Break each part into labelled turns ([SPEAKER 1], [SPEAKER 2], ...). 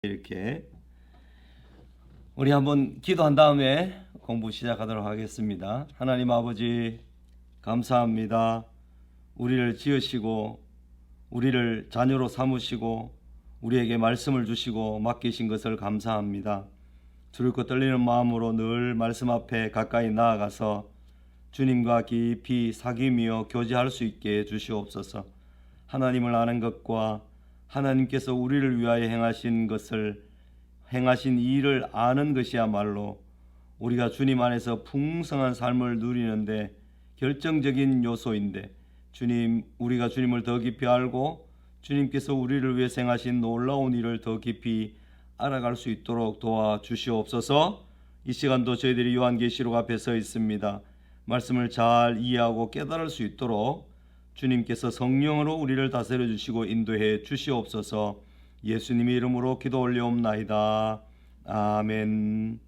[SPEAKER 1] 이렇게 우리 한번 기도한 다음에 공부 시작하도록 하겠습니다. 하나님 아버지 감사합니다. 우리를 지으시고 우리를 자녀로 삼으시고 우리에게 말씀을 주시고 맡기신 것을 감사합니다. 두렵고 떨리는 마음으로 늘 말씀 앞에 가까이 나아가서 주님과 깊이 사귀며 교제할 수 있게 해주시옵소서. 하나님을 아는 것과 하나님께서 우리를 위하여 행하신 일을 아는 것이야말로 우리가 주님 안에서 풍성한 삶을 누리는데 결정적인 요소인데, 주님, 우리가 주님을 더 깊이 알고 주님께서 우리를 위해 행하신 놀라운 일을 더 깊이 알아갈 수 있도록 도와주시옵소서. 이 시간도 저희들이 요한계시록 앞에 서 있습니다. 말씀을 잘 이해하고 깨달을 수 있도록 주님께서 성령으로 우리를 다스려 주시고 인도해 주시옵소서. 예수님의 이름으로 기도 올려옵나이다. 아멘.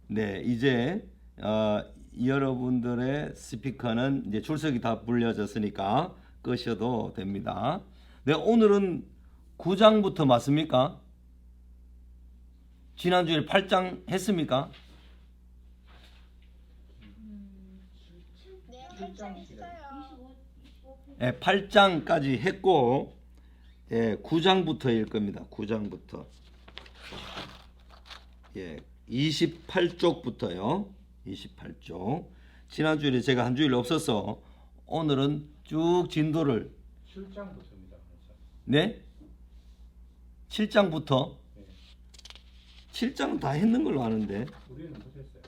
[SPEAKER 1] 네, 이제 여러분들의 스피커는 이제 출석이 다 불려졌으니까 끄셔도 됩니다. 네, 오늘은 9장부터 맞습니까? 지난주에 8장 했습니까?
[SPEAKER 2] 네, 8장 있어요.
[SPEAKER 1] 네, 8장까지 했고 9장부터일 겁니다. 9장부터 28쪽부터요. 28쪽. 지난주에 제가 한 주일 없어서 오늘은 쭉 진도를
[SPEAKER 3] 7장부터입니다.
[SPEAKER 1] 네? 7장부터?
[SPEAKER 3] 네.
[SPEAKER 1] 7장은 다 했는 걸로 아는데.
[SPEAKER 3] 우리는 못했어요.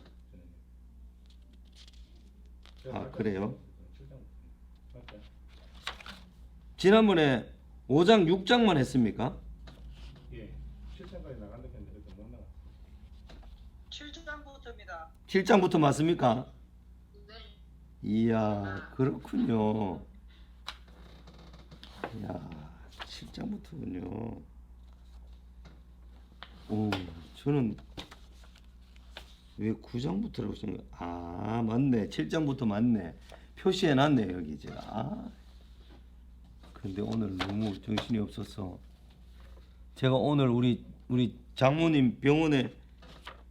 [SPEAKER 1] 그래요?
[SPEAKER 3] 7장부터. 맞죠?
[SPEAKER 1] 지난번에 5장 6장만 했습니까?
[SPEAKER 3] 예. 7장까지 나간다 했는데 그래도 못 나갔어요.
[SPEAKER 2] 7장부터입니다.
[SPEAKER 1] 7장부터 맞습니까?
[SPEAKER 2] 네.
[SPEAKER 1] 이야, 그렇군요. 이야, 7장부터군요. 오, 저는 왜 9장부터라고 생각? 아, 맞네. 7장부터 맞네. 표시해 놨네, 여기 제가. 근데 오늘 너무 정신이 없어서 제가 오늘 우리 장모님 병원에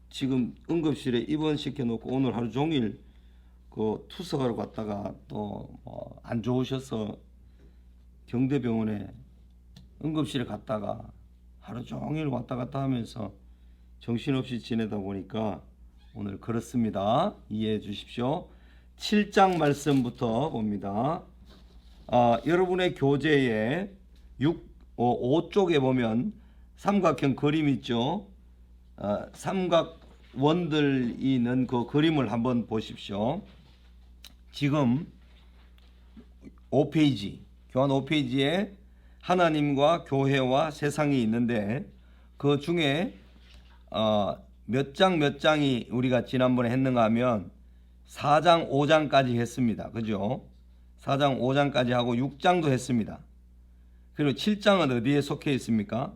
[SPEAKER 1] 지금 응급실에 입원시켜 놓고 오늘 하루 종일 그 투석하러 갔다가 또 안 좋으셔서 경대병원에 응급실에 갔다가 하루 종일 왔다 갔다 하면서 정신없이 지내다 보니까 오늘 그렇습니다. 이해해 주십시오. 7장 말씀부터 봅니다. 여러분의 교재에 5쪽에 보면 삼각형 그림 있죠. 삼각원들 있는 그 그림을 한번 보십시오. 지금 5페이지, 교환 5페이지에 하나님과 교회와 세상이 있는데 그 중에 몇 장이 우리가 지난번에 했는가 하면 4장 5장까지 했습니다. 그죠? 4장 5장까지 하고 6장도 했습니다. 그리고 7장은 어디에 속해 있습니까?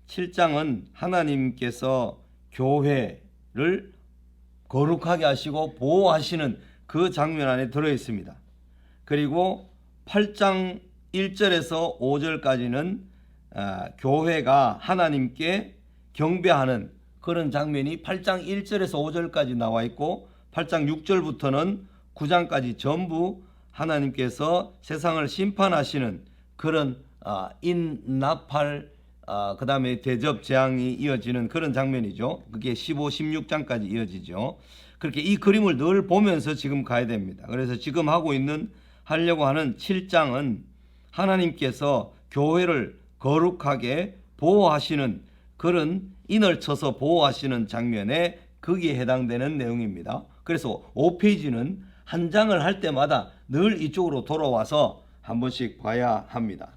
[SPEAKER 1] 7장은 하나님께서 교회를 거룩하게 하시고 보호하시는 그 장면 안에 들어 있습니다. 그리고 8장 1절에서 5절까지는 교회가 하나님께 경배하는 그런 장면이 8장 1절에서 5절까지 나와 있고 8장 6절부터는 9장까지 전부 하나님께서 세상을 심판하시는 그런 인나팔 그 다음에 대접 재앙이 이어지는 그런 장면이죠. 그게 15, 16장까지 이어지죠. 그렇게 이 그림을 늘 보면서 지금 가야 됩니다. 그래서 지금 하려고 하는 7장은 하나님께서 교회를 거룩하게 보호하시는 그런 인을 쳐서 보호하시는 장면에 거기에 해당되는 내용입니다. 그래서 5페이지는 한 장을 할 때마다 늘 이쪽으로 돌아와서 한 번씩 봐야 합니다.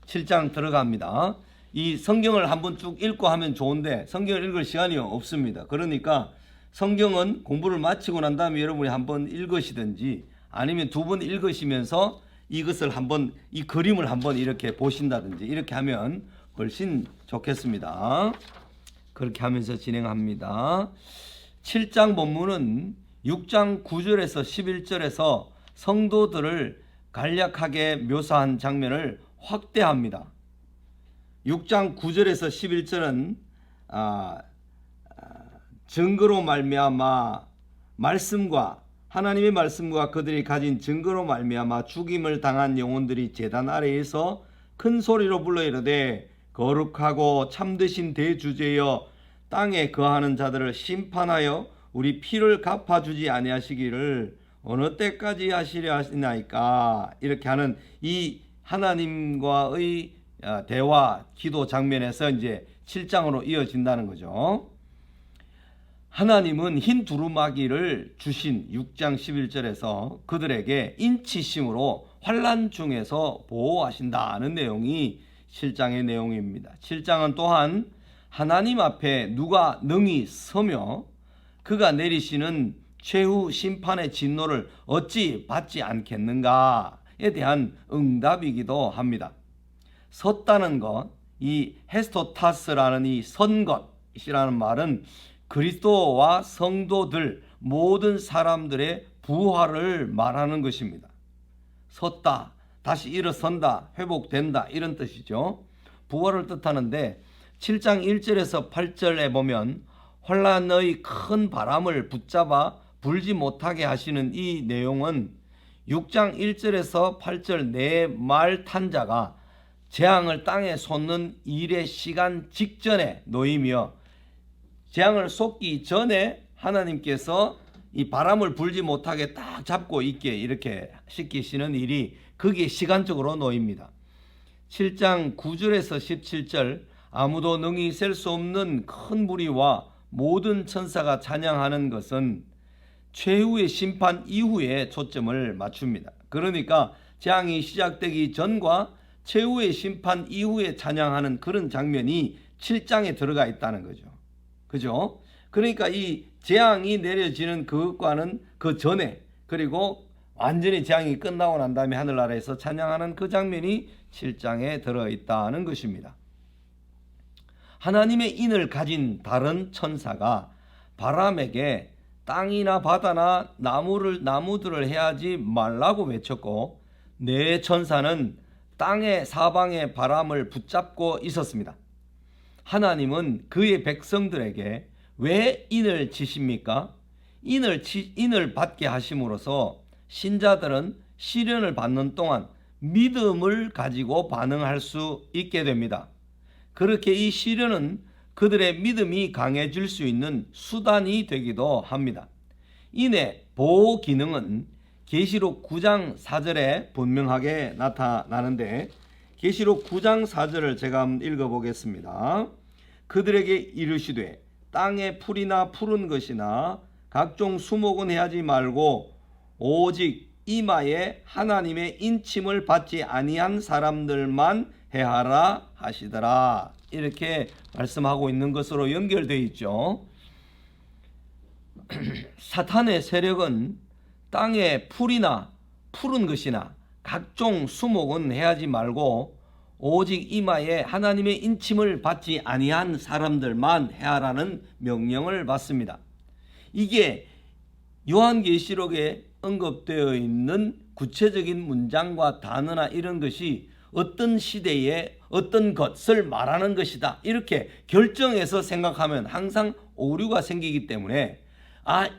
[SPEAKER 1] 7장 들어갑니다. 이 성경을 한번 쭉 읽고 하면 좋은데 성경을 읽을 시간이 없습니다. 그러니까 성경은 공부를 마치고 난 다음에 여러분이 한번 읽으시든지 아니면 두 번 읽으시면서 이것을 한번 이 그림을 한번 이렇게 보신다든지 이렇게 하면 훨씬 좋겠습니다. 그렇게 하면서 진행합니다. 7장 본문은 6장 9절에서 11절에서 성도들을 간략하게 묘사한 장면을 확대합니다. 6장 9절에서 11절은 증거로 말미암아 말씀과 하나님의 말씀과 그들이 가진 증거로 말미암아 죽임을 당한 영혼들이 제단 아래에서 큰 소리로 불러 이르되 거룩하고 참되신 대주제여 땅에 거하는 자들을 심판하여 우리 피를 갚아주지 아니하시기를 어느 때까지 하시려 하시나이까. 이렇게 하는 이 하나님과의 대화 기도 장면에서 이제 7장으로 이어진다는 거죠. 하나님은 흰 두루마기를 주신 6장 11절에서 그들에게 인치심으로 환난 중에서 보호하신다는 내용이 7장의 내용입니다. 7장은 또한 하나님 앞에 누가 능히 서며 그가 내리시는 최후 심판의 진노를 어찌 받지 않겠는가에 대한 응답이기도 합니다. 섰다는 것, 이 헤스토타스라는 이 선 것이라는 말은 그리스도와 성도들 모든 사람들의 부활을 말하는 것입니다. 섰다, 다시 일어선다, 회복된다 이런 뜻이죠. 부활을 뜻하는데 7장 1절에서 8절에 보면 환난의 큰 바람을 붙잡아 불지 못하게 하시는 이 내용은 6장 1절에서 8절 네 말 탄자가 재앙을 땅에 쏟는 일의 시간 직전에 놓이며 재앙을 쏟기 전에 하나님께서 이 바람을 불지 못하게 딱 잡고 있게 이렇게 시키시는 일이 그게 시간적으로 놓입니다. 7장 9절에서 17절 아무도 능히 셀 수 없는 큰 무리와 모든 천사가 찬양하는 것은 최후의 심판 이후에 초점을 맞춥니다. 그러니까 재앙이 시작되기 전과 최후의 심판 이후에 찬양하는 그런 장면이 7장에 들어가 있다는 거죠. 그죠? 그러니까 이 재앙이 내려지는 그것과는 그 전에 그리고 완전히 재앙이 끝나고 난 다음에 하늘나라에서 찬양하는 그 장면이 7장에 들어있다는 것입니다. 하나님의 인을 가진 다른 천사가 바람에게 땅이나 바다나 나무들을 해하지 말라고 외쳤고 네 천사는 땅의 사방의 바람을 붙잡고 있었습니다. 하나님은 그의 백성들에게 왜 인을 치십니까? 인을 받게 하심으로써 신자들은 시련을 받는 동안 믿음을 가지고 반응할 수 있게 됩니다. 그렇게 이 시련은 그들의 믿음이 강해질 수 있는 수단이 되기도 합니다. 인의 보호 기능은 계시록 9장 4절에 분명하게 나타나는데 계시록 9장 4절을 제가 한번 읽어보겠습니다. 그들에게 이르시되 땅의 풀이나 푸른 것이나 각종 수목은 해하지 말고 오직 이마에 하나님의 인침을 받지 아니한 사람들만 해하라 하시더라. 이렇게 말씀하고 있는 것으로 연결되어 있죠. 사탄의 세력은 땅의 풀이나 푸른 것이나 각종 수목은 해하지 말고 오직 이마에 하나님의 인침을 받지 아니한 사람들만 해하라는 명령을 받습니다. 이게 요한계시록에 언급되어 있는 구체적인 문장과 단어나 이런 것이 어떤 시대에 어떤 것을 말하는 것이다 이렇게 결정해서 생각하면 항상 오류가 생기기 때문에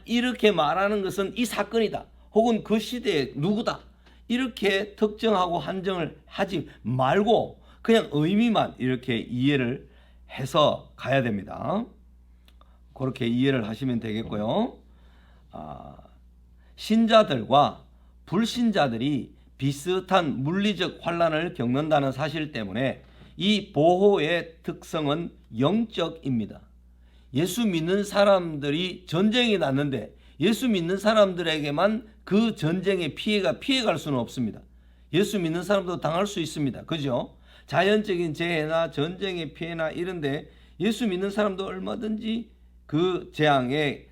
[SPEAKER 1] 이렇게 말하는 것은 이 사건이다 혹은 그 시대에 누구다 이렇게 특정하고 한정을 하지 말고 그냥 의미만 이렇게 이해를 해서 가야 됩니다. 그렇게 이해를 하시면 되겠고요. 신자들과 불신자들이 비슷한 물리적 환난을 겪는다는 사실 때문에 이 보호의 특성은 영적입니다. 예수 믿는 사람들이 전쟁이 났는데 예수 믿는 사람들에게만 그 전쟁의 피해가 피해갈 수는 없습니다. 예수 믿는 사람도 당할 수 있습니다. 그죠? 자연적인 재해나 전쟁의 피해나 이런데 예수 믿는 사람도 얼마든지 그 재앙에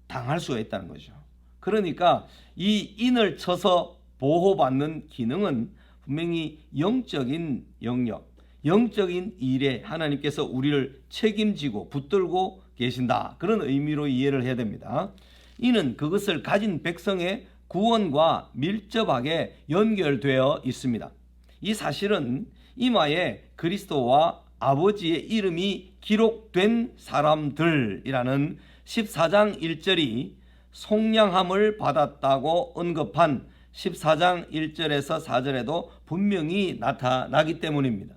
[SPEAKER 1] 당할 수가 있다는 거죠. 그러니까 이 인을 쳐서 보호받는 기능은 분명히 영적인 영역, 영적인 일에 하나님께서 우리를 책임지고 붙들고 계신다. 그런 의미로 이해를 해야 됩니다. 이는 그것을 가진 백성의 구원과 밀접하게 연결되어 있습니다. 이 사실은 이마에 그리스도와 아버지의 이름이 기록된 사람들이라는 14장 1절이 속량함을 받았다고 언급한 14장 1절에서 4절에도 분명히 나타나기 때문입니다.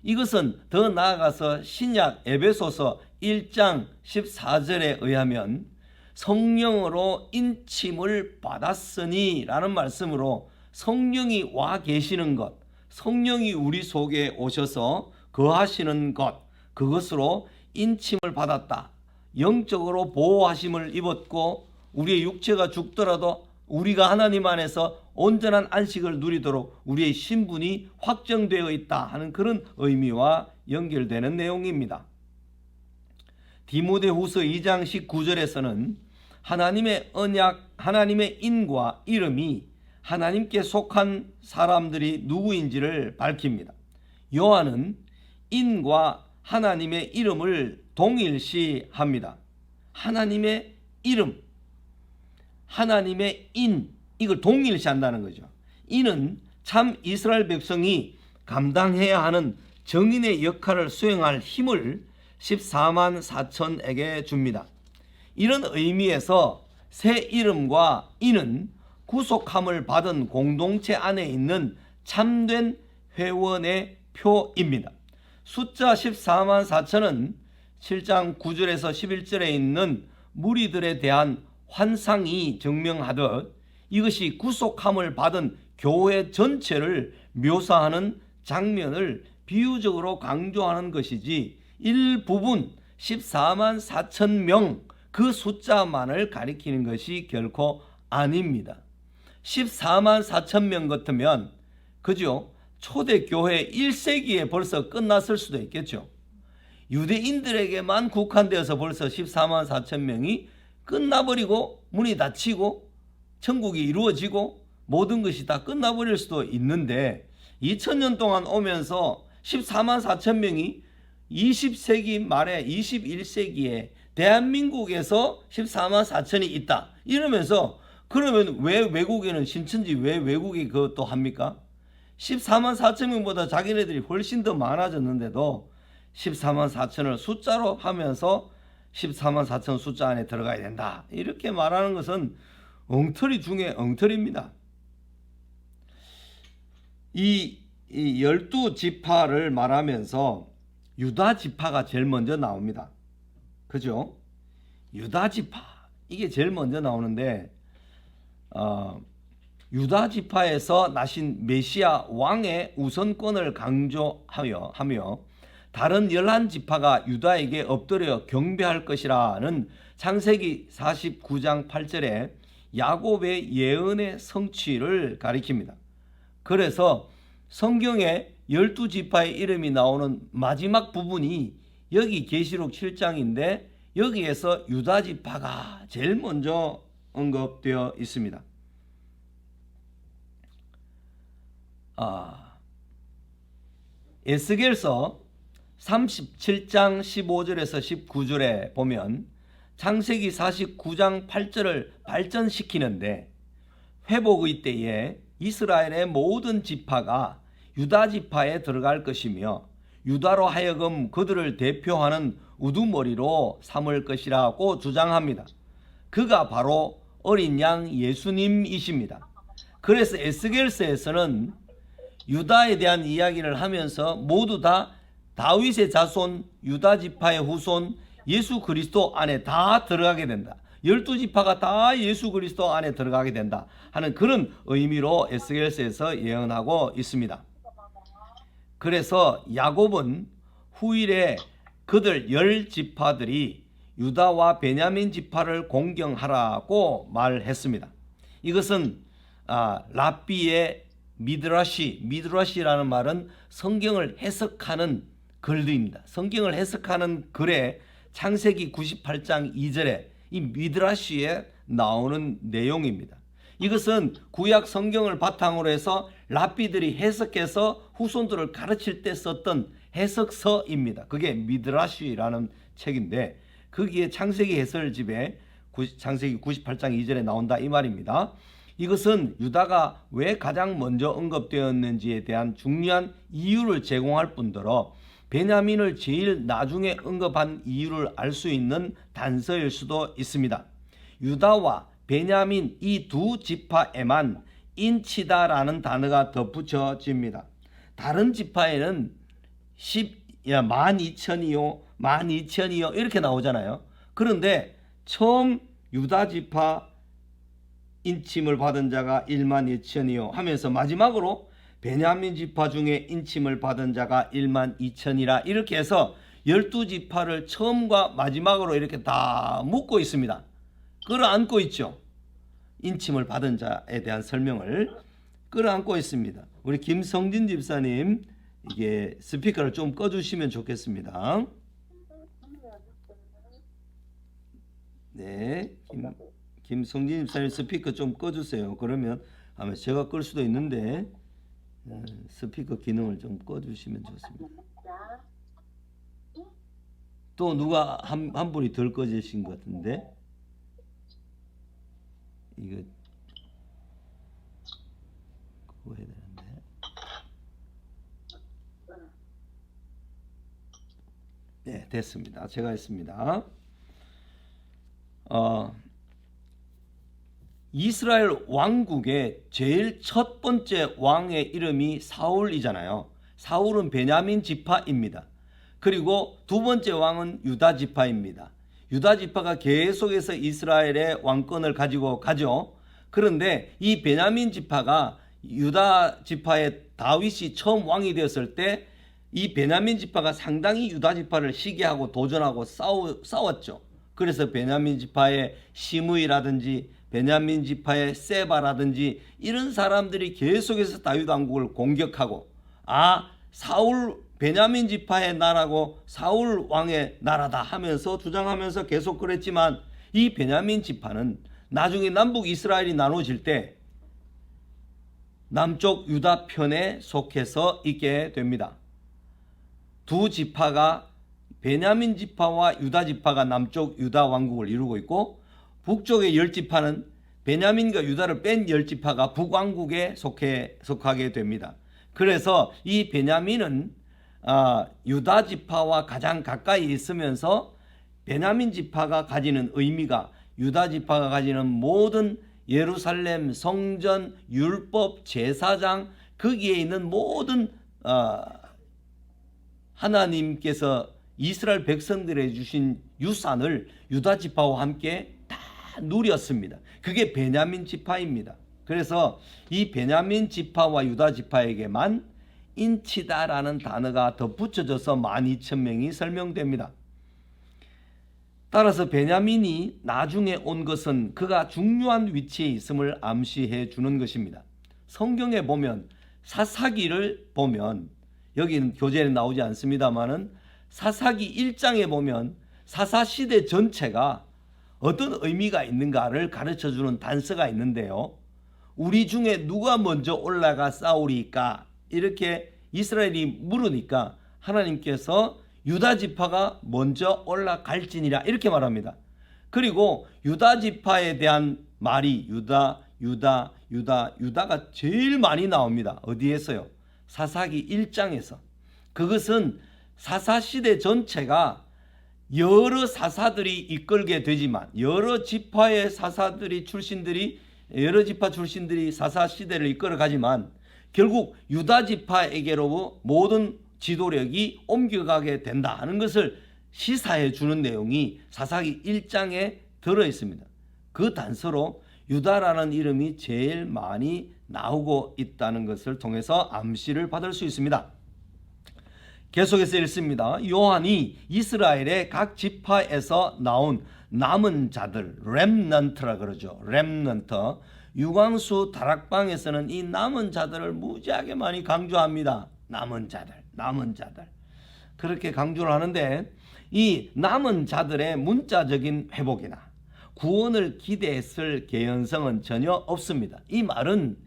[SPEAKER 1] 이것은 더 나아가서 신약 에베소서 1장 14절에 의하면 성령으로 인침을 받았으니 라는 말씀으로 성령이 와 계시는 것, 성령이 우리 속에 오셔서 거하시는 것, 그것으로 인침을 받았다. 영적으로 보호하심을 입었고 우리의 육체가 죽더라도 우리가 하나님 안에서 온전한 안식을 누리도록 우리의 신분이 확정되어 있다 하는 그런 의미와 연결되는 내용입니다. 디모데후서 2장 19절에서는 하나님의 언약, 하나님의 인과 이름이 하나님께 속한 사람들이 누구인지를 밝힙니다. 요한은 인과 하나님의 이름을 동일시합니다. 하나님의 이름, 하나님의 인, 이걸 동일시한다는 거죠. 이는 참 이스라엘 백성이 감당해야 하는 정인의 역할을 수행할 힘을 14만 4천에게 줍니다. 이런 의미에서 새 이름과 인은 구속함을 받은 공동체 안에 있는 참된 회원의 표입니다. 숫자 14만 4천은 7장 9절에서 11절에 있는 무리들에 대한 환상이 증명하듯 이것이 구속함을 받은 교회 전체를 묘사하는 장면을 비유적으로 강조하는 것이지 일부분 14만 4천 명 그 숫자만을 가리키는 것이 결코 아닙니다. 14만 4천 명 같으면 그죠? 초대교회 1세기에 벌써 끝났을 수도 있겠죠. 유대인들에게만 국한되어서 벌써 14만 4천 명이 끝나버리고 문이 닫히고 천국이 이루어지고 모든 것이 다 끝나버릴 수도 있는데 2000년 동안 오면서 14만 4천 명이 20세기 말에 21세기에 대한민국에서 14만 4천이 있다 이러면서 그러면 왜 외국에는 신천지 왜 외국이 그것도 합니까? 14만 4천 명보다 자기네들이 훨씬 더 많아졌는데도 14만 4천을 숫자로 하면서 14만 4천 숫자 안에 들어가야 된다 이렇게 말하는 것은 엉터리 중에 엉터리입니다. 이 12지파를 말하면서 유다지파가 제일 먼저 나옵니다. 그죠? 유다지파 이게 제일 먼저 나오는데 유다지파에서 나신 메시아 왕의 우선권을 강조하며 다른 11지파가 유다에게 엎드려 경배할 것이라는 창세기 49장 8절에 야곱의 예언의 성취를 가리킵니다. 그래서 성경에 12지파의 이름이 나오는 마지막 부분이 여기 계시록 7장인데 여기에서 유다지파가 제일 먼저 언급되어 있습니다. 에스겔서 37장 15절에서 19절에 보면 창세기 49장 8절을 발전시키는데 회복의 때에 이스라엘의 모든 지파가 유다 지파에 들어갈 것이며 유다로 하여금 그들을 대표하는 우두머리로 삼을 것이라고 주장합니다. 그가 바로 어린 양 예수님이십니다. 그래서 에스겔서에서는 유다에 대한 이야기를 하면서 모두 다 다윗의 자손, 유다 지파의 후손, 예수 그리스도 안에 다 들어가게 된다. 12지파가 다 예수 그리스도 안에 들어가게 된다 하는 그런 의미로 에스겔서에서 예언하고 있습니다. 그래서 야곱은 후일에 그들 10지파들이 유다와 베냐민 지파를 공경하라고 말했습니다. 이것은 랍비의 미드라시라는 말은 성경을 해석하는 글들입니다. 성경을 해석하는 글에 창세기 98장 2절에 이 미드라시에 나오는 내용입니다. 이것은 구약 성경을 바탕으로 해서 랍비들이 해석해서 후손들을 가르칠 때 썼던 해석서입니다. 그게 미드라시라는 책인데 거기에 창세기 해설집에 창세기 98장 2절에 나온다 이 말입니다. 이것은 유다가 왜 가장 먼저 언급되었는지에 대한 중요한 이유를 제공할 뿐더러 베냐민을 제일 나중에 언급한 이유를 알 수 있는 단서일 수도 있습니다. 유다와 베냐민 이 두 지파에만 인치다라는 단어가 덧붙여집니다. 다른 지파에는 12,000이요, 12,000이요 이렇게 나오잖아요. 그런데 처음 유다 지파 인침을 받은 자가 12,000이요 하면서 마지막으로 베냐민 지파 중에 인침을 받은 자가 12,000이라 이렇게 해서 12지파를 처음과 마지막으로 이렇게 다 묶고 있습니다. 끌어안고 있죠. 인침을 받은 자에 대한 설명을 끌어안고 있습니다. 우리 김성진 집사님 이게 스피커를 좀 꺼주시면 좋겠습니다. 네, 김성진 집사님 스피커 좀 꺼주세요. 그러면 아마 제가 끌 수도 있는데 스피커 기능을 좀 꺼주시면 좋습니다. 또 누가 한 분이 덜 꺼지신 것 같은데 이거 그거 해야 되는데. 네, 됐습니다. 제가 했습니다. 이스라엘 왕국의 제일 첫 번째 왕의 이름이 사울이잖아요. 사울은 베냐민 지파입니다. 그리고 두 번째 왕은 유다 지파입니다. 유다 지파가 계속해서 이스라엘의 왕권을 가지고 가죠. 그런데 이 베냐민 지파가 유다 지파의 다윗이 처음 왕이 되었을 때 이 베냐민 지파가 상당히 유다 지파를 시기하고 도전하고 싸웠죠. 그래서 베냐민 지파의 시므이라든지 베냐민 지파의 세바라든지 이런 사람들이 계속해서 다윗 왕국을 공격하고 사울 베냐민 지파의 나라고 사울 왕의 나라다 하면서 주장하면서 계속 그랬지만 이 베냐민 지파는 나중에 남북 이스라엘이 나눠질 때 남쪽 유다 편에 속해서 있게 됩니다. 두 지파가 베냐민 지파와 유다 지파가 남쪽 유다 왕국을 이루고 있고 북쪽의 10지파는 베냐민과 유다를 뺀 10지파가 북왕국에 속하게 됩니다. 그래서 이 베냐민은 유다 지파와 가장 가까이 있으면서 베냐민 지파가 가지는 의미가 유다 지파가 가지는 모든 예루살렘 성전 율법 제사장 거기에 있는 모든 하나님께서 이스라엘 백성들에 주신 유산을 유다 지파와 함께 다 누렸습니다. 그게 베냐민 지파입니다. 그래서 이 베냐민 지파와 유다 지파에게만 인치다라는 단어가 덧붙여져서 12,000명이 설명됩니다. 따라서 베냐민이 나중에 온 것은 그가 중요한 위치에 있음을 암시해 주는 것입니다. 성경에 보면 사사기를 보면 여기는 교재에 나오지 않습니다만은 사사기 1장에 보면 사사시대 전체가 어떤 의미가 있는가를 가르쳐주는 단서가 있는데요. 우리 중에 누가 먼저 올라가 싸우리까? 이렇게 이스라엘이 물으니까 하나님께서 유다 지파가 먼저 올라갈지니라 이렇게 말합니다. 그리고 유다 지파에 대한 말이 유다가 제일 많이 나옵니다. 어디에서요? 사사기 1장에서. 그것은 사사시대 전체가 여러 사사들이 이끌게 되지만 여러 지파의 사사들이 여러 지파 출신들이 사사시대를 이끌어가지만 결국 유다 지파에게로 모든 지도력이 옮겨가게 된다 하는 것을 시사해 주는 내용이 사사기 1장에 들어있습니다. 그 단서로 유다라는 이름이 제일 많이 나오고 있다는 것을 통해서 암시를 받을 수 있습니다. 계속해서 읽습니다. 요한이 이스라엘의 각 지파에서 나온 남은 자들, 렘넌트라 그러죠. 렘넌트. 유광수 다락방에서는 이 남은 자들을 무지하게 많이 강조합니다. 남은 자들. 그렇게 강조를 하는데 이 남은 자들의 문자적인 회복이나 구원을 기대했을 개연성은 전혀 없습니다. 이 말은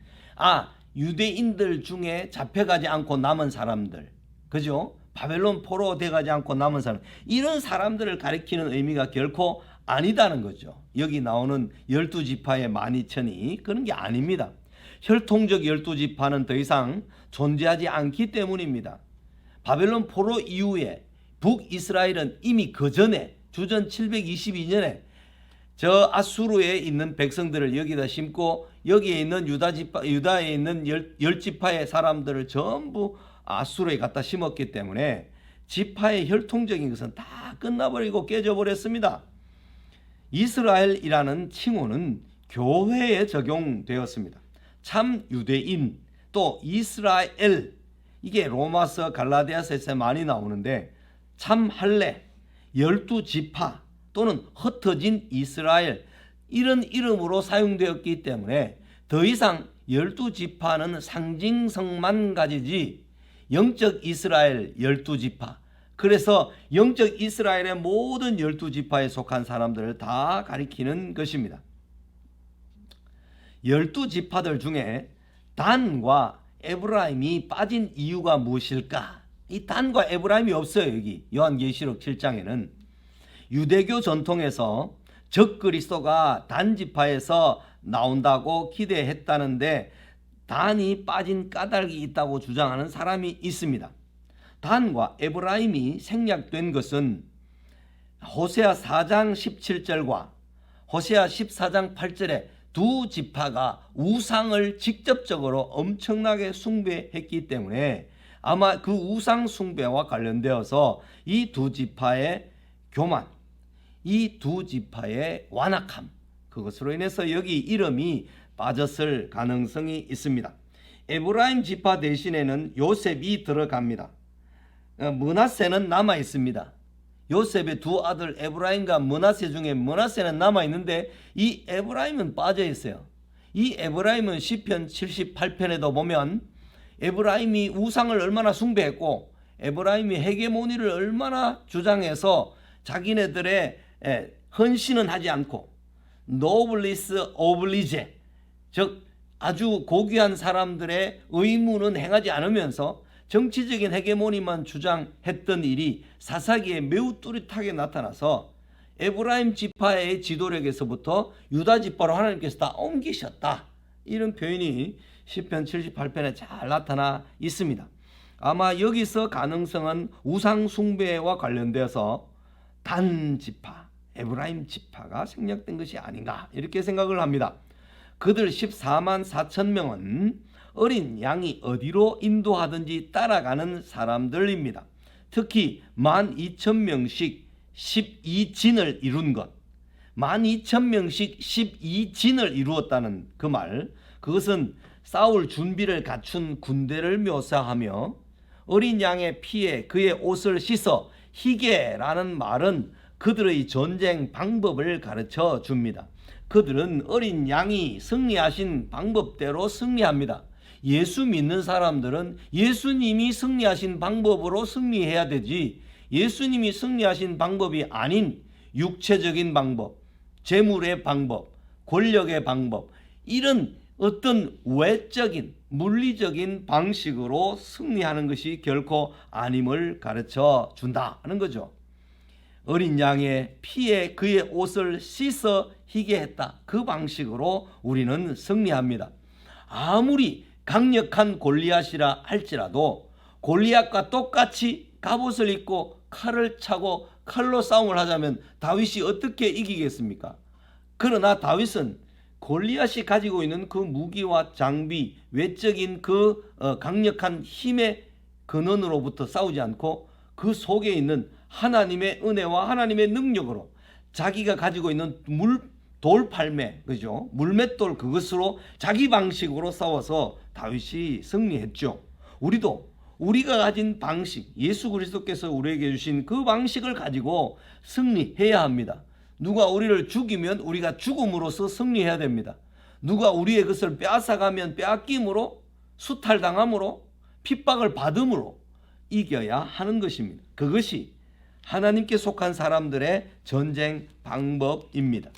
[SPEAKER 1] 유대인들 중에 잡혀가지 않고 남은 사람들, 그죠? 바벨론 포로 돼가지 않고 남은 사람, 이런 사람들을 가리키는 의미가 결코 아니다는 거죠. 여기 나오는 12지파의 12,000이 그런 게 아닙니다. 혈통적 12지파는 더 이상 존재하지 않기 때문입니다. 바벨론 포로 이후에 북이스라엘은 이미 그 전에 주전 722년에 저 아수르에 있는 백성들을 여기다 심고 여기에 있는 유다에 있는 10지파의 사람들을 전부 아수르에 갖다 심었기 때문에 지파의 혈통적인 것은 다 끝나버리고 깨져버렸습니다. 이스라엘이라는 칭호는 교회에 적용되었습니다. 참 유대인 또 이스라엘, 이게 로마서 갈라디아서에서 많이 나오는데 참 할례, 12지파 또는 흩어진 이스라엘, 이런 이름으로 사용되었기 때문에 더 이상 12지파는 상징성만 가지지 영적 이스라엘 12지파, 그래서 영적 이스라엘의 모든 12지파에 속한 사람들을 다 가리키는 것입니다. 12지파들 중에 단과 에브라임이 빠진 이유가 무엇일까? 이 단과 에브라임이 없어요. 여기 요한계시록 7장에는 유대교 전통에서 적그리스도가 단지파에서 나온다고 기대했다는데 단이 빠진 까닭이 있다고 주장하는 사람이 있습니다. 단과 에브라임이 생략된 것은 호세아 4장 17절과 호세아 14장 8절에 두 지파가 우상을 직접적으로 엄청나게 숭배했기 때문에 아마 그 우상 숭배와 관련되어서 이 두 지파의 교만, 이 두 지파의 완악함, 그것으로 인해서 여기 이름이 빠졌을 가능성이 있습니다. 에브라임 지파 대신에는 요셉이 들어갑니다. 므낫세는 남아 있습니다. 요셉의 두 아들 에브라임과 므낫세 중에 므낫세는 남아 있는데 이 에브라임은 빠져 있어요. 이 에브라임은 시편 78편에도 보면 에브라임이 우상을 얼마나 숭배했고 에브라임이 헤게모니를 얼마나 주장해서 자기네들의 헌신은 하지 않고 노블리스 오블리제, 즉 아주 고귀한 사람들의 의무는 행하지 않으면서 정치적인 헤게모니만 주장했던 일이 사사기에 매우 뚜렷하게 나타나서 에브라임 지파의 지도력에서부터 유다 지파로 하나님께서 다 옮기셨다, 이런 표현이 시편 78편에 잘 나타나 있습니다. 아마 여기서 가능성은 우상 숭배와 관련되어서 단 지파, 에브라임 지파가 생략된 것이 아닌가 이렇게 생각을 합니다. 그들 14만 4천 명은 어린 양이 어디로 인도하든지 따라가는 사람들입니다. 특히 12,000명씩 12진을 이룬 것, 12,000명씩 12진을 이루었다는 그 말, 그것은 싸울 준비를 갖춘 군대를 묘사하며 어린 양의 피에 그의 옷을 씻어 희게라는 말은 그들의 전쟁 방법을 가르쳐 줍니다. 그들은 어린 양이 승리하신 방법대로 승리합니다. 예수 믿는 사람들은 예수님이 승리하신 방법으로 승리해야 되지, 예수님이 승리하신 방법이 아닌 육체적인 방법, 재물의 방법, 권력의 방법, 이런 어떤 외적인 물리적인 방식으로 승리하는 것이 결코 아님을 가르쳐 준다는 거죠. 어린 양의 피에 그의 옷을 씻어 희게 했다, 그 방식으로 우리는 승리합니다. 아무리 강력한 골리앗이라 할지라도 골리앗과 똑같이 갑옷을 입고 칼을 차고 칼로 싸움을 하자면 다윗이 어떻게 이기겠습니까? 그러나 다윗은 골리앗이 가지고 있는 그 무기와 장비, 외적인 그 강력한 힘의 근원으로부터 싸우지 않고 그 속에 있는 하나님의 은혜와 하나님의 능력으로 자기가 가지고 있는 돌팔매, 그죠? 물맷돌, 그것으로 자기 방식으로 싸워서 다윗이 승리했죠. 우리도 우리가 가진 방식, 예수 그리스도께서 우리에게 주신 그 방식을 가지고 승리해야 합니다. 누가 우리를 죽이면 우리가 죽음으로써 승리해야 됩니다. 누가 우리의 것을 빼앗아가면 빼앗김으로, 수탈당함으로, 핍박을 받음으로 이겨야 하는 것입니다. 그것이 하나님께 속한 사람들의 전쟁 방법입니다.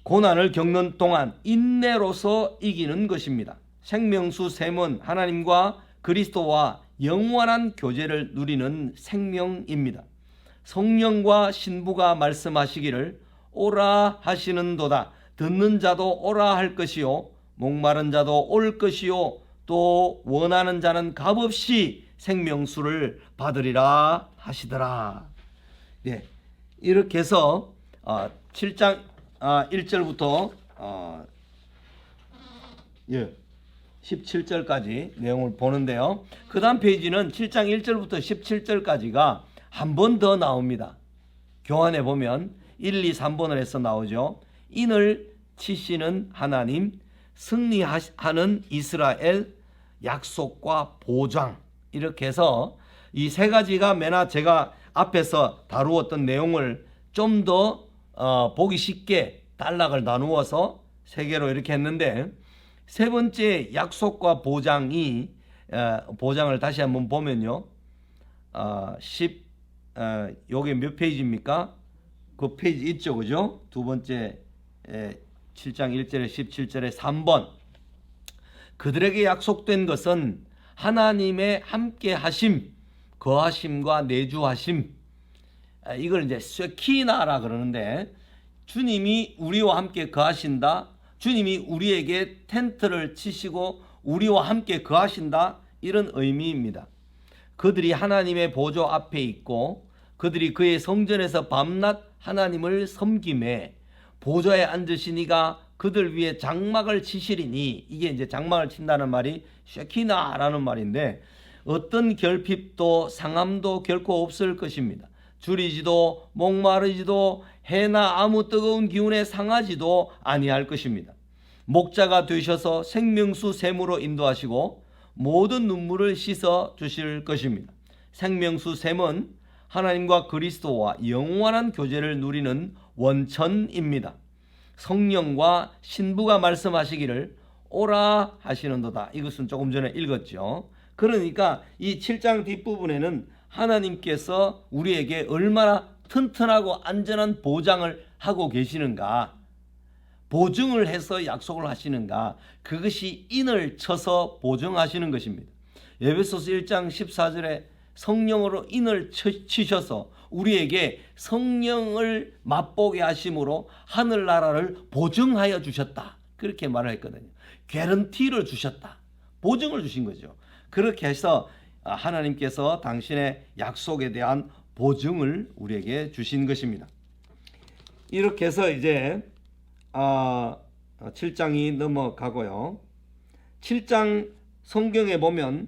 [SPEAKER 1] 고난을 겪는 동안 인내로서 이기는 것입니다. 생명수 셈은 하나님과 그리스도와 영원한 교제를 누리는 생명입니다. 성령과 신부가 말씀하시기를 오라 하시는도다. 듣는 자도 오라 할 것이요 목마른 자도 올 것이요 또 원하는 자는 값없이 생명수를 받으리라 하시더라. 네, 이렇게 해서 7장 1절부터 17절까지 내용을 보는데요. 그 다음 페이지는 7장 1절부터 17절까지가 한 번 더 나옵니다. 교환해 보면 1, 2, 3번을 해서 나오죠. 인을 치시는 하나님, 승리하는 이스라엘, 약속과 보장, 이렇게 해서 이 세 가지가 제가 앞에서 다루었던 내용을 좀 더 보기 쉽게 단락을 나누어서 세 개로 이렇게 했는데, 세 번째 약속과 보장이 보장을 다시 한번 보면요. 요게 몇 페이지입니까? 그 페이지 있죠, 그죠? 두 번째 7장 1절에 17절에 3번. 그들에게 약속된 것은 하나님의 함께 하심, 거하심과 내주하심. 이걸 이제 쇠키나라 그러는데, 주님이 우리와 함께 거하신다. 주님이 우리에게 텐트를 치시고 우리와 함께 거하신다. 이런 의미입니다. 그들이 하나님의 보좌 앞에 있고 그들이 그의 성전에서 밤낮 하나님을 섬김에 보좌에 앉으시니가 그들 위에 장막을 치시리니, 이게 이제 장막을 친다는 말이 쉐키나라는 말인데, 어떤 결핍도 상함도 결코 없을 것입니다. 줄이지도 목마르지도 해나 아무 뜨거운 기운에 상하지도 아니할 것입니다. 목자가 되셔서 생명수 샘으로 인도하시고 모든 눈물을 씻어 주실 것입니다. 생명수 샘은 하나님과 그리스도와 영원한 교제를 누리는 원천입니다. 성령과 신부가 말씀하시기를 오라 하시는도다. 이것은 조금 전에 읽었죠. 그러니까 이 7장 뒷부분에는 하나님께서 우리에게 얼마나 튼튼하고 안전한 보장을 하고 계시는가, 보증을 해서 약속을 하시는가, 그것이 인을 쳐서 보증하시는 것입니다. 에베소서 1장 14절에 성령으로 인을 치셔서 우리에게 성령을 맛보게 하심으로 하늘나라를 보증하여 주셨다. 그렇게 말을 했거든요. 개런티를 주셨다. 보증을 주신 거죠. 그렇게 해서 하나님께서 당신의 약속에 대한 보증을 우리에게 주신 것입니다. 이렇게 해서 이제 7장이 넘어가고요. 7장 성경에 보면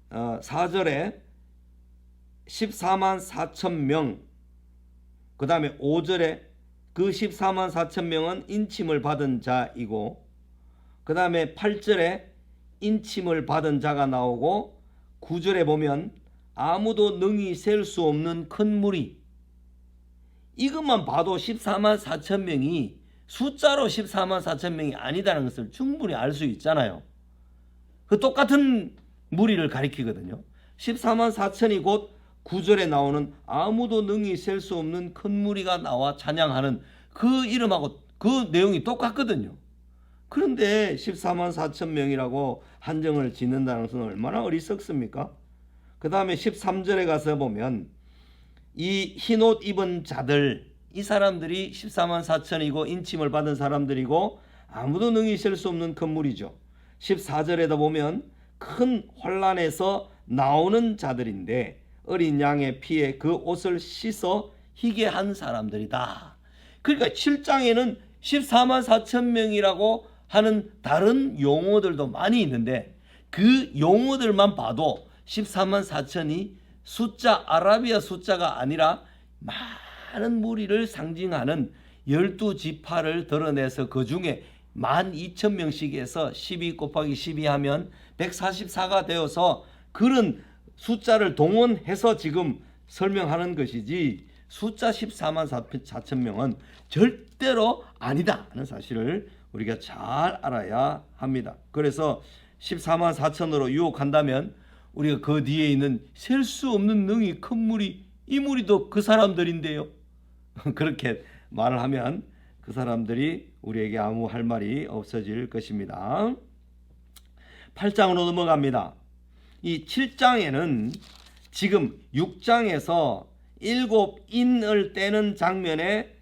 [SPEAKER 1] 4절에 14만 4천 명, 그 다음에 5절에 그 14만 4천 명은 인침을 받은 자이고, 그 다음에 8절에 인침을 받은 자가 나오고, 9절에 보면 아무도 능히 셀 수 없는 큰 무리. 이것만 봐도 14만 4천 명이 숫자로 14만 4천 명이 아니다는 것을 충분히 알 수 있잖아요. 그 똑같은 무리를 가리키거든요. 14만 4천이 곧 9절에 나오는 아무도 능히 셀 수 없는 큰 무리가 나와 찬양하는 그 이름하고 그 내용이 똑같거든요. 그런데 14만 4천 명이라고 한정을 짓는다는 것은 얼마나 어리석습니까? 그 다음에 13절에 가서 보면 이 흰옷 입은 자들, 이 사람들이 14만 4천이고 인침을 받은 사람들이고 아무도 능히 셀 수 없는 큰 무리죠. 14절에도 보면 큰 혼란에서 나오는 자들인데 어린 양의 피에 그 옷을 씻어 희게 한 사람들이다. 그러니까 7장에는 14만 4천 명이라고 하는 다른 용어들도 많이 있는데 그 용어들만 봐도 14만 4천이 숫자, 아라비아 숫자가 아니라 많은 무리를 상징하는 12지파를 드러내서 그 중에 12,000명씩 해서 12 곱하기 12 하면 144가 되어서 그런 숫자를 동원해서 지금 설명하는 것이지, 숫자 14만 4천 명은 절대로 아니다 하는 사실을 우리가 잘 알아야 합니다. 그래서 14만 4천으로 유혹한다면 우리가 그 뒤에 있는 셀 수 없는 능히 큰 무리, 이 무리도 그 사람들인데요. 그렇게 말을 하면 그 사람들이 우리에게 아무 할 말이 없어질 것입니다. 8장으로 넘어갑니다. 이 7장에는 지금 6장에서 7인을 떼는 장면에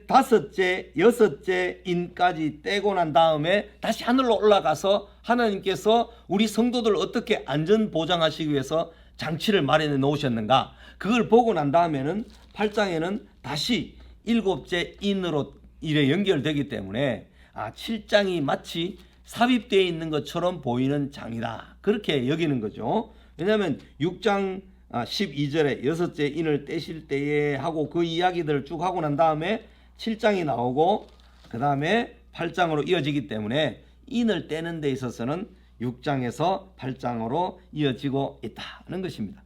[SPEAKER 1] 다섯째, 여섯째 인까지 떼고 난 다음에 다시 하늘로 올라가서 하나님께서 우리 성도들을 어떻게 안전 보장하시기 위해서 장치를 마련해 놓으셨는가, 그걸 보고 난 다음에는 8장에는 다시 7째 인으로 이래 연결되기 때문에 7장이 마치 삽입되어 있는 것처럼 보이는 장이다, 그렇게 여기는 거죠. 왜냐하면 6장 12절에 여섯째 인을 떼실 때에 하고 그 이야기들을 쭉 하고 난 다음에 7장이 나오고 그 다음에 8장으로 이어지기 때문에 인을 떼는 데 있어서는 6장에서 8장으로 이어지고 있다는 것입니다.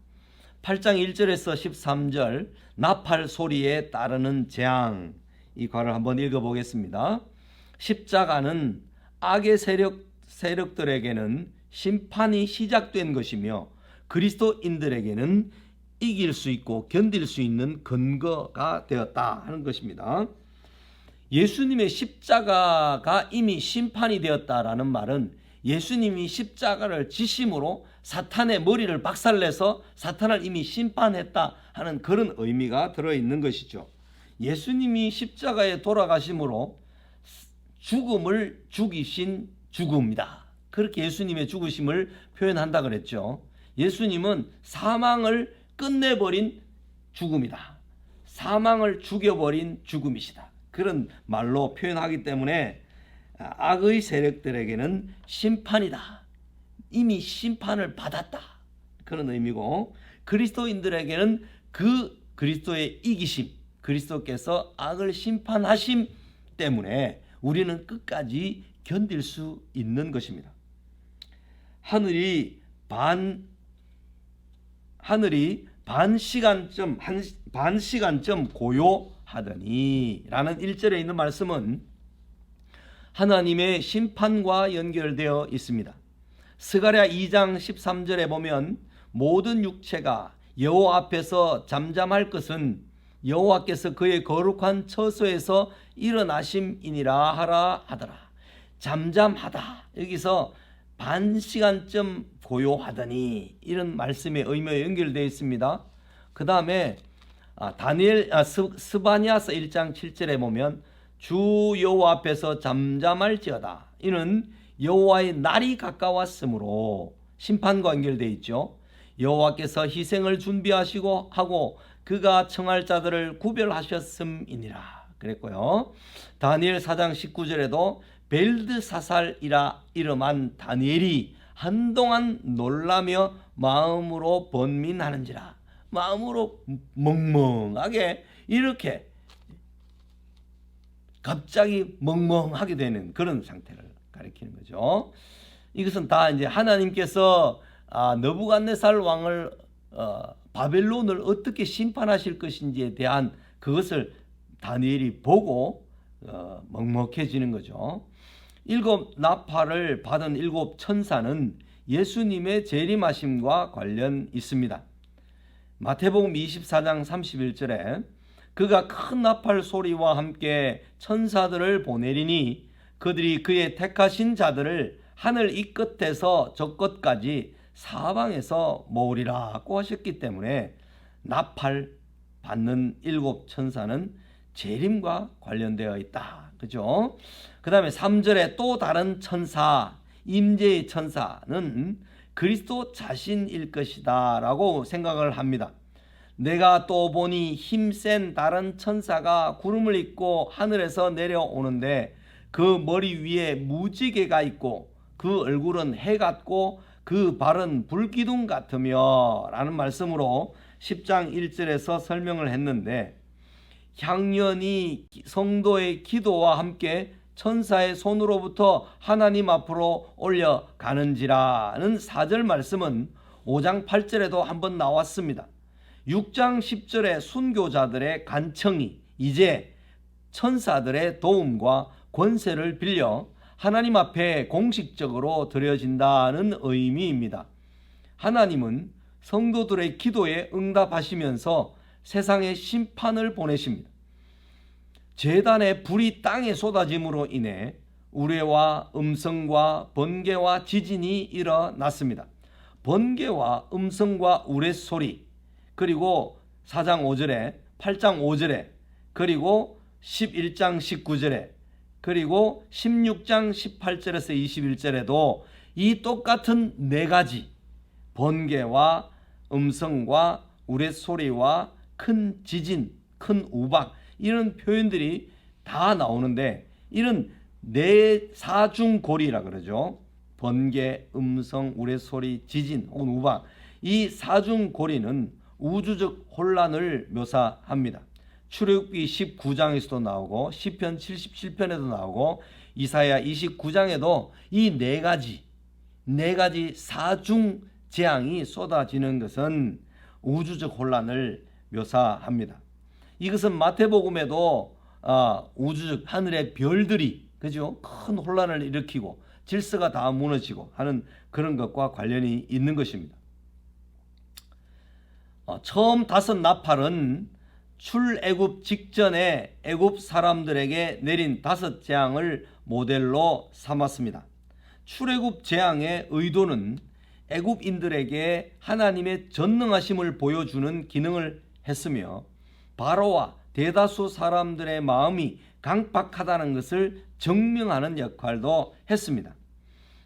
[SPEAKER 1] 8장 1절에서 13절 나팔 소리에 따르는 재앙, 이 관을 한번 읽어보겠습니다. 십자가는 악의 세력들에게는 심판이 시작된 것이며 그리스도인들에게는 이길 수 있고 견딜 수 있는 근거가 되었다 하는 것입니다. 예수님의 십자가가 이미 심판이 되었다라는 말은 예수님이 십자가를 지심으로 사탄의 머리를 박살내서 사탄을 이미 심판했다 하는 그런 의미가 들어있는 것이죠. 예수님이 십자가에 돌아가심으로 죽음을 죽이신 죽음이다, 그렇게 예수님의 죽으심을 표현한다 그랬죠. 예수님은 사망을 끝내버린 죽음이다, 사망을 죽여버린 죽음이시다, 그런 말로 표현하기 때문에 악의 세력들에게는 심판이다, 이미 심판을 받았다, 그런 의미고, 그리스도인들에게는 그 그리스도의 이기심, 그리스도께서 악을 심판하심 때문에 우리는 끝까지 견딜 수 있는 것입니다. 하늘이 반시간쯤 고요하더니 라는 1절에 있는 말씀은 하나님의 심판과 연결되어 있습니다. 스가랴 2장 13절에 보면 모든 육체가 여호와 앞에서 잠잠할 것은 여호와께서 그의 거룩한 처소에서 일어나심이니라 하라 하더라. 잠잠하다, 여기서 반시간쯤 고요하더니 이런 말씀의 의미와 연결되어 있습니다. 그 다음에 스바냐서 1장 7절에 보면 주 여호와 앞에서 잠잠할지어다, 이는 여호와의 날이 가까웠으므로 심판과 연결되어 있죠. 여호와께서 희생을 준비하시고 하고 그가 청할 자들을 구별하셨음이니라 그랬고요. 다니엘 4장 19절에도 벨드사살이라 이름한 다니엘이 한동안 놀라며 마음으로 번민하는지라, 마음으로 멍멍하게 이렇게 갑자기 멍멍하게 되는 그런 상태를 가리키는 거죠. 이것은 다 이제 하나님께서 느부갓네살 왕을 바벨론을 어떻게 심판하실 것인지에 대한 그것을 다니엘이 보고 먹먹해지는 거죠. 7 나팔을 받은 7 천사는 예수님의 재림하심과 관련 있습니다. 마태복음 24장 31절에 그가 큰 나팔 소리와 함께 천사들을 보내리니 그들이 그의 택하신 자들을 하늘 이 끝에서 저 끝까지 사방에서 모으리라고 하셨기 때문에 나팔 받는 7 천사는 재림과 관련되어 있다, 그죠? 그 다음에 3절에 또 다른 천사, 임재의 천사는 그리스도 자신일 것이다 라고 생각을 합니다. 내가 또 보니 힘센 다른 천사가 구름을 입고 하늘에서 내려오는데 그 머리 위에 무지개가 있고 그 얼굴은 해 같고 그 발은 불기둥 같으며 라는 말씀으로 10장 1절에서 설명을 했는데, 향연이 성도의 기도와 함께 천사의 손으로부터 하나님 앞으로 올려가는지라는 4절 말씀은 5장 8절에도 한번 나왔습니다. 6장 10절의 순교자들의 간청이 이제 천사들의 도움과 권세를 빌려 하나님 앞에 공식적으로 드려진다는 의미입니다. 하나님은 성도들의 기도에 응답하시면서 세상에 심판을 보내십니다. 제단의 불이 땅에 쏟아짐으로 인해 우레와 음성과 번개와 지진이 일어났습니다. 번개와 음성과 우레 소리, 그리고 4장 5절에 8장 5절에 그리고 11장 19절에 그리고 16장 18절에서 21절에도 이 똑같은 네 가지 번개와 음성과 우레소리와 큰 지진, 큰 우박 이런 표현들이 다 나오는데 이런 네 사중고리라 그러죠. 번개, 음성, 우레소리, 지진 혹은 우박 이 사중고리는 우주적 혼란을 묘사합니다. 출애굽기 19장에서도 나오고 시편 77편에도 나오고 이사야 29장에도 이 네 가지 사중 재앙이 쏟아지는 것은 우주적 혼란을 묘사합니다. 이것은 마태복음에도 우주적 하늘의 별들이 그죠? 큰 혼란을 일으키고 질서가 다 무너지고 하는 그런 것과 관련이 있는 것입니다. 처음 5 나팔은 출애굽 직전에 애굽 사람들에게 내린 5 재앙을 모델로 삼았습니다. 출애굽 재앙의 의도는 애굽인들에게 하나님의 전능하심을 보여주는 기능을 했으며 바로와 대다수 사람들의 마음이 강박하다는 것을 증명하는 역할도 했습니다.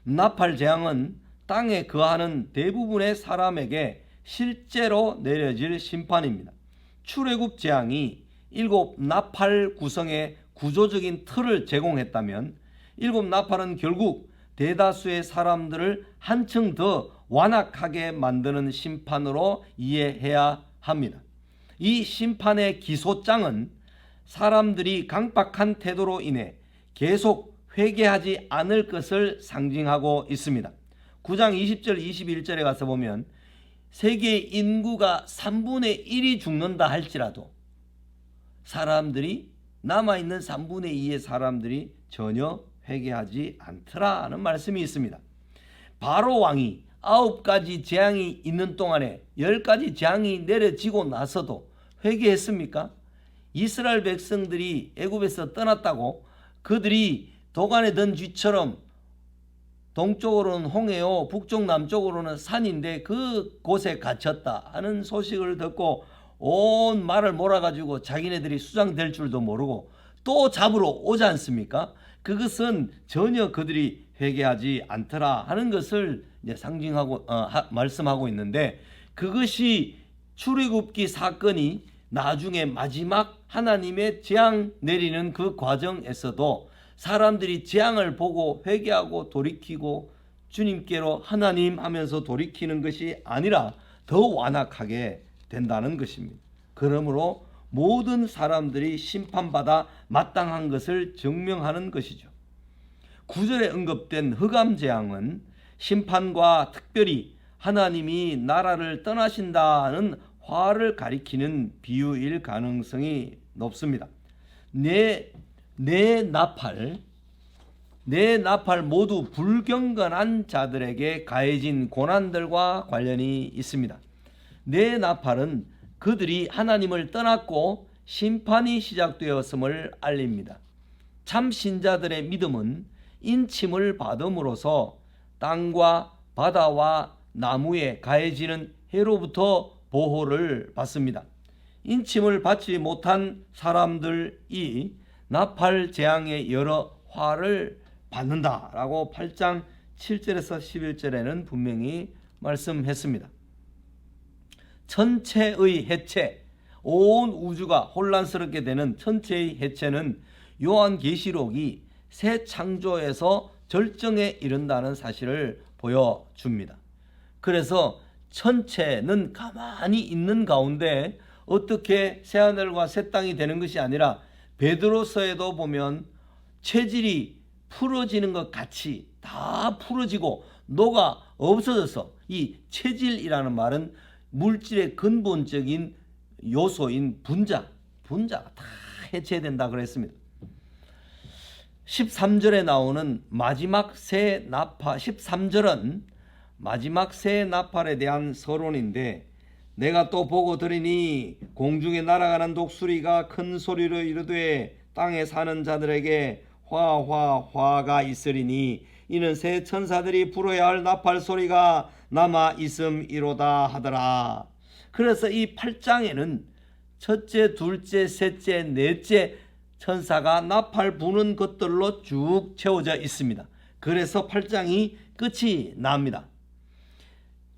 [SPEAKER 1] 나팔 재앙은 땅에 거하는 대부분의 사람에게 실제로 내려질 심판입니다. 출애굽 재앙이 7 나팔 구성의 구조적인 틀을 제공했다면 7 나팔은 결국 대다수의 사람들을 한층 더 완악하게 만드는 심판으로 이해해야 합니다. 이 심판의 기소장은 사람들이 강박한 태도로 인해 계속 회개하지 않을 것을 상징하고 있습니다. 9장 20절 21절에 가서 보면 세계 인구가 3분의 1이 죽는다 할지라도 사람들이 남아있는 3분의 2의 사람들이 전혀 회개하지 않더라는 말씀이 있습니다. 바로 왕이 9가지 재앙이 있는 동안에 10가지 재앙이 내려지고 나서도 회개했습니까? 이스라엘 백성들이 애굽에서 떠났다고 그들이 도간에 든 쥐처럼 동쪽으로는 홍해요 북쪽 남쪽으로는 산인데 그곳에 갇혔다 하는 소식을 듣고 온 말을 몰아가지고 자기네들이 수장될 줄도 모르고 또 잡으러 오지 않습니까? 그것은 전혀 그들이 회개하지 않더라 하는 것을 이제 상징하고 말씀하고 있는데 그것이 출애굽기 사건이 나중에 마지막 하나님의 재앙 내리는 그 과정에서도 사람들이 재앙을 보고 회개하고 돌이키고 주님께로 하나님 하면서 돌이키는 것이 아니라 더 완악하게 된다는 것입니다. 그러므로 모든 사람들이 심판받아 마땅한 것을 증명하는 것이죠. 9절에 언급된 흑암재앙은 심판과 특별히 하나님이 나라를 떠나신다는 화를 가리키는 비유일 가능성이 높습니다. 네 나팔 모두 불경건한 자들에게 가해진 고난들과 관련이 있습니다. 네 나팔은 그들이 하나님을 떠났고 심판이 시작되었음을 알립니다. 참 신자들의 믿음은 인침을 받음으로써 땅과 바다와 나무에 가해지는 해로부터 보호를 받습니다. 인침을 받지 못한 사람들이 나팔 재앙의 여러 화를 받는다라고 8장 7절에서 11절에는 분명히 말씀했습니다. 천체의 해체, 온 우주가 혼란스럽게 되는 천체의 해체는 요한계시록이 새 창조에서 절정에 이른다는 사실을 보여줍니다. 그래서 천체는 가만히 있는 가운데 어떻게 새하늘과 새 땅이 되는 것이 아니라 베드로서에도 보면 체질이 풀어지는 것 같이 다 풀어지고 녹아 없어져서 이 체질이라는 말은 물질의 근본적인 요소인 분자가 다 해체된다 그랬습니다. 13절에 나오는 마지막 새 나팔 13절은 마지막 새 나팔에 대한 서론인데 내가 또 보고 들으니 공중에 날아가는 독수리가 큰 소리로 이르되 땅에 사는 자들에게 화가 있으리니 이는 새 천사들이 불어야 할 나팔 소리가 남아 있음이로다 하더라. 그래서 이 8장에는 첫째, 둘째, 셋째, 넷째 천사가 나팔 부는 것들로 쭉 채워져 있습니다. 그래서 8장이 끝이 납니다.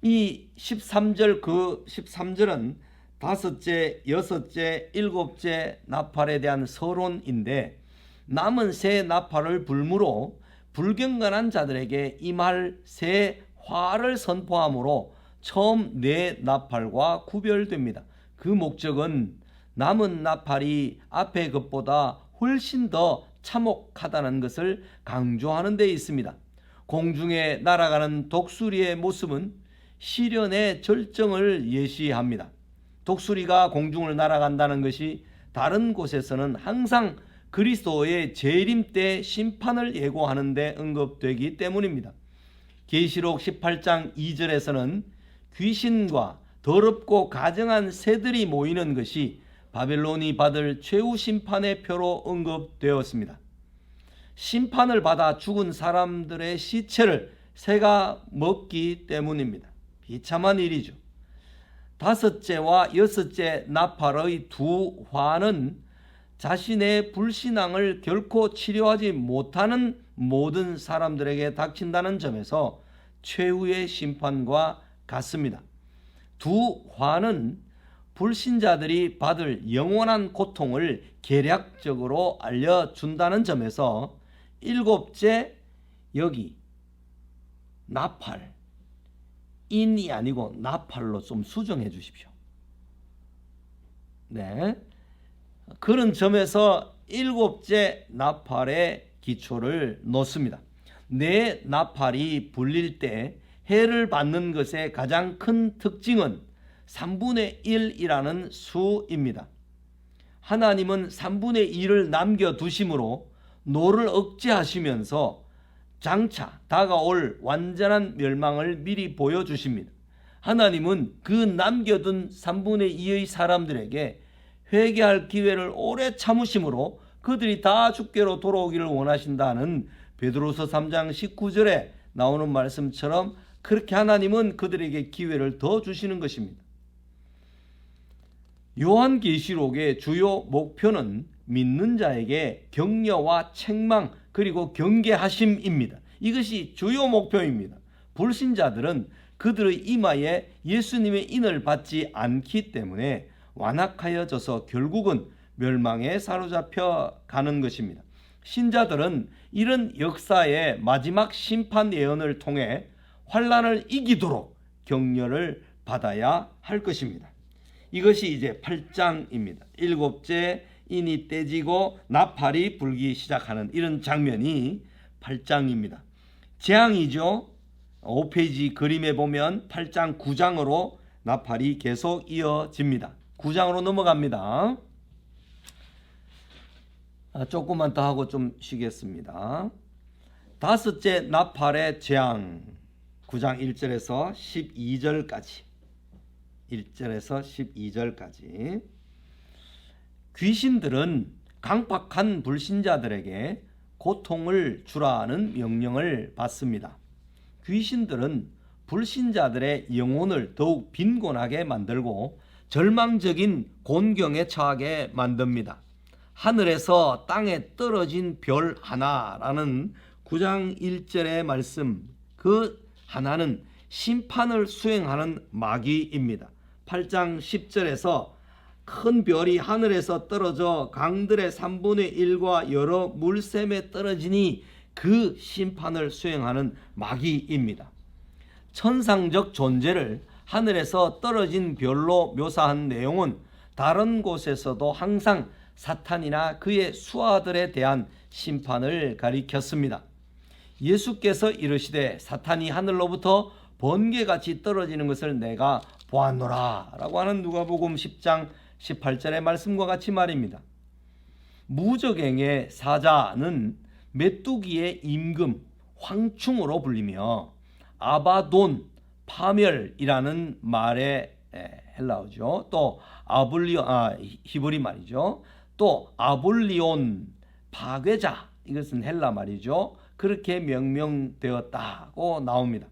[SPEAKER 1] 이 13절은 다섯째, 여섯째, 일곱째 나팔에 대한 서론인데, 남은 세 나팔을 불므로 불경건한 자들에게 임할 새 화를 선포함으로 처음 네 나팔과 구별됩니다. 그 목적은 남은 나팔이 앞의 것보다 훨씬 더 참혹하다는 것을 강조하는 데 있습니다. 공중에 날아가는 독수리의 모습은 시련의 절정을 예시합니다. 독수리가 공중을 날아간다는 것이 다른 곳에서는 항상 그리스도의 재림 때 심판을 예고하는 데 언급되기 때문입니다. 계시록 18장 2절에서는 귀신과 더럽고 가증한 새들이 모이는 것이 바벨론이 받을 최후 심판의 표로 언급되었습니다. 심판을 받아 죽은 사람들의 시체를 새가 먹기 때문입니다. 비참한 일이죠. 다섯째와 여섯째 나팔의 두 화는 자신의 불신앙을 결코 치료하지 못하는 모든 사람들에게 닥친다는 점에서 최후의 심판과 같습니다. 두 화는 불신자들이 받을 영원한 고통을 계략적으로 알려준다는 점에서 일곱째, 여기 나팔, 인이 아니고 나팔로 좀 수정해 주십시오. 네, 그런 점에서 일곱째 나팔의 기초를 놓습니다. 네 나팔이 불릴 때 해를 받는 것의 가장 큰 특징은 3분의 1이라는 수입니다. 하나님은 3분의 1을 남겨두심으로 노를 억제하시면서 장차 다가올 완전한 멸망을 미리 보여주십니다. 하나님은 그 남겨둔 3분의 2의 사람들에게 회개할 기회를 오래 참으심으로 그들이 다 주께로 돌아오기를 원하신다는 베드로서 3장 19절에 나오는 말씀처럼 그렇게 하나님은 그들에게 기회를 더 주시는 것입니다. 요한계시록의 주요 목표는 믿는 자에게 격려와 책망 그리고 경계하심입니다. 이것이 주요 목표입니다. 불신자들은 그들의 이마에 예수님의 인을 받지 않기 때문에 완악하여져서 결국은 멸망에 사로잡혀 가는 것입니다. 신자들은 이런 역사의 마지막 심판 예언을 통해 환난을 이기도록 격려를 받아야 할 것입니다. 이것이 이제 8장입니다. 일곱째 인이 떼지고 나팔이 불기 시작하는 이런 장면이 8장입니다. 재앙이죠. 5페이지 그림에 보면 8장 9장으로 나팔이 계속 이어집니다. 9장으로 넘어갑니다. 조금만 더 하고 좀 쉬겠습니다. 다섯째 나팔의 재앙, 9장 1절에서 12절까지 1절에서 12절까지 귀신들은 강팍한 불신자들에게 고통을 주라는 명령을 받습니다. 귀신들은 불신자들의 영혼을 더욱 빈곤하게 만들고 절망적인 곤경에 처하게 만듭니다. 하늘에서 땅에 떨어진 별 하나라는 9장 1절의 말씀, 그 하나는 심판을 수행하는 마귀입니다. 8장 10절에서 큰 별이 하늘에서 떨어져 강들의 3분의 1과 여러 물샘에 떨어지니 그 심판을 수행하는 마귀입니다. 천상적 존재를 하늘에서 떨어진 별로 묘사한 내용은 다른 곳에서도 항상 사탄이나 그의 수하들에 대한 심판을 가리켰습니다. 예수께서 이르시되 사탄이 하늘로부터 번개같이 떨어지는 것을 내가 보았노라 라고 하는 누가복음 10장 18절의 말씀과 같이 말입니다. 무적행의 사자는 메뚜기의 임금 황충으로 불리며 아바돈 파멸이라는 말의 헬라어죠. 또 히브리 말이죠. 또 아볼리온 파괴자, 이것은 헬라 말이죠. 그렇게 명명되었다고 나옵니다.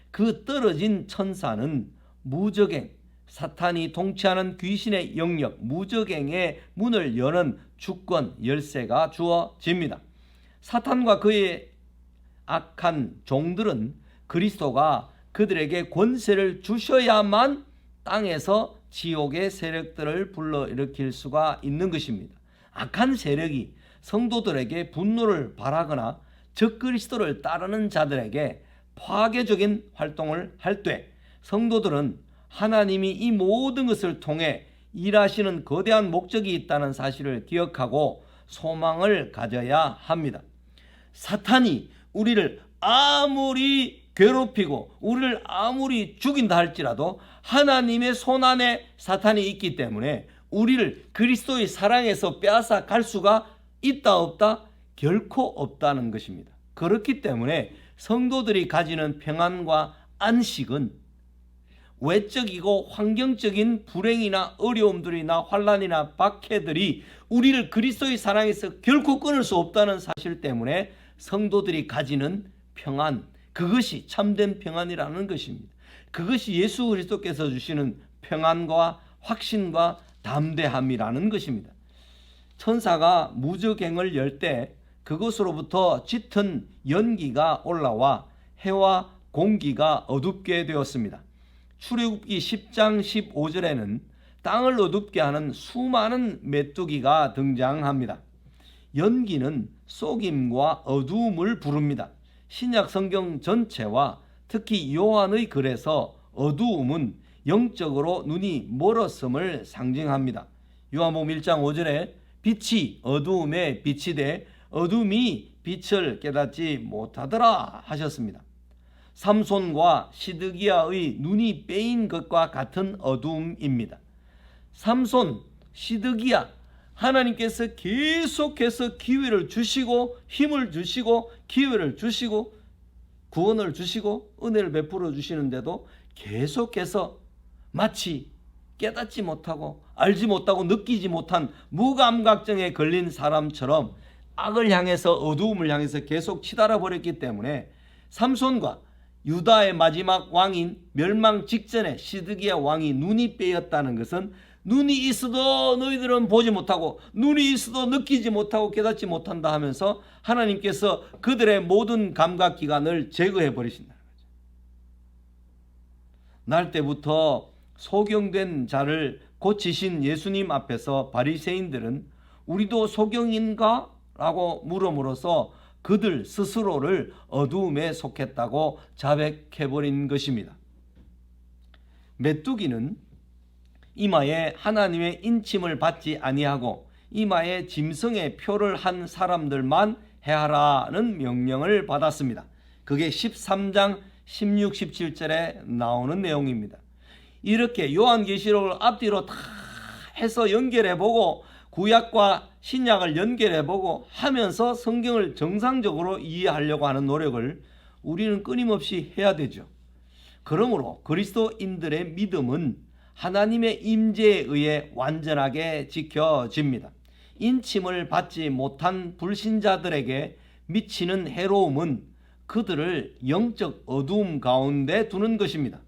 [SPEAKER 1] 그 떨어진 천사는 무적행, 사탄이 통치하는 귀신의 영역, 무적행의 문을 여는 주권, 열쇠가 주어집니다. 사탄과 그의 악한 종들은 그리스도가 그들에게 권세를 주셔야만 땅에서 지옥의 세력들을 불러일으킬 수가 있는 것입니다. 악한 세력이 성도들에게 분노를 발하거나 적그리스도를 따르는 자들에게 파괴적인 활동을 할 때 성도들은 하나님이 이 모든 것을 통해 일하시는 거대한 목적이 있다는 사실을 기억하고 소망을 가져야 합니다. 사탄이 우리를 아무리 괴롭히고 우리를 아무리 죽인다 할지라도 하나님의 손안에 사탄이 있기 때문에 우리를 그리스도의 사랑에서 빼앗아 갈 수가 있다 없다? 결코 없다는 것입니다. 그렇기 때문에 성도들이 가지는 평안과 안식은 외적이고 환경적인 불행이나 어려움들이나 환난이나 박해들이 우리를 그리스도의 사랑에서 결코 끊을 수 없다는 사실 때문에 성도들이 가지는 평안, 그것이 참된 평안이라는 것입니다. 그것이 예수 그리스도께서 주시는 평안과 확신과 담대함이라는 것입니다. 천사가 무적행을 열 때 그것으로부터 짙은 연기가 올라와 해와 공기가 어둡게 되었습니다. 출애굽기 10장 15절에는 땅을 어둡게 하는 수많은 메뚜기가 등장합니다. 연기는 속임과 어두움을 부릅니다. 신약 성경 전체와 특히 요한의 글에서 어두움은 영적으로 눈이 멀었음을 상징합니다. 요한복음 1장 5절에 빛이 어두움에 빛이 돼 어둠이 빛을 깨닫지 못하더라 하셨습니다. 삼손과 시드기야의 눈이 빼인 것과 같은 어두움입니다. 삼손, 시드기야, 하나님께서 계속해서 기회를 주시고 힘을 주시고 기회를 주시고 구원을 주시고 은혜를 베풀어 주시는데도 계속해서 마치 깨닫지 못하고 알지 못하고 느끼지 못한 무감각증에 걸린 사람처럼 악을 향해서 어두움을 향해서 계속 치달아 버렸기 때문에 삼손과 유다의 마지막 왕인 멸망 직전에 시드기야 왕이 눈이 빼였다는 것은 눈이 있어도 너희들은 보지 못하고 눈이 있어도 느끼지 못하고 깨닫지 못한다 하면서 하나님께서 그들의 모든 감각기관을 제거해 버리신다는 거죠. 날 때부터 소경된 자를 고치신 예수님 앞에서 바리새인들은 우리도 소경인가? 라고 물음으로써 그들 스스로를 어두움에 속했다고 자백해버린 것입니다. 메뚜기는 이마에 하나님의 인침을 받지 아니하고 이마에 짐승의 표를 한 사람들만 해하라는 명령을 받았습니다. 그게 13장 16, 17절에 나오는 내용입니다. 이렇게 요한계시록을 앞뒤로 다 해서 연결해보고 구약과 신약을 연결해보고 하면서 성경을 정상적으로 이해하려고 하는 노력을 우리는 끊임없이 해야 되죠. 그러므로 그리스도인들의 믿음은 하나님의 임재에 의해 완전하게 지켜집니다. 인침을 받지 못한 불신자들에게 미치는 해로움은 그들을 영적 어두움 가운데 두는 것입니다.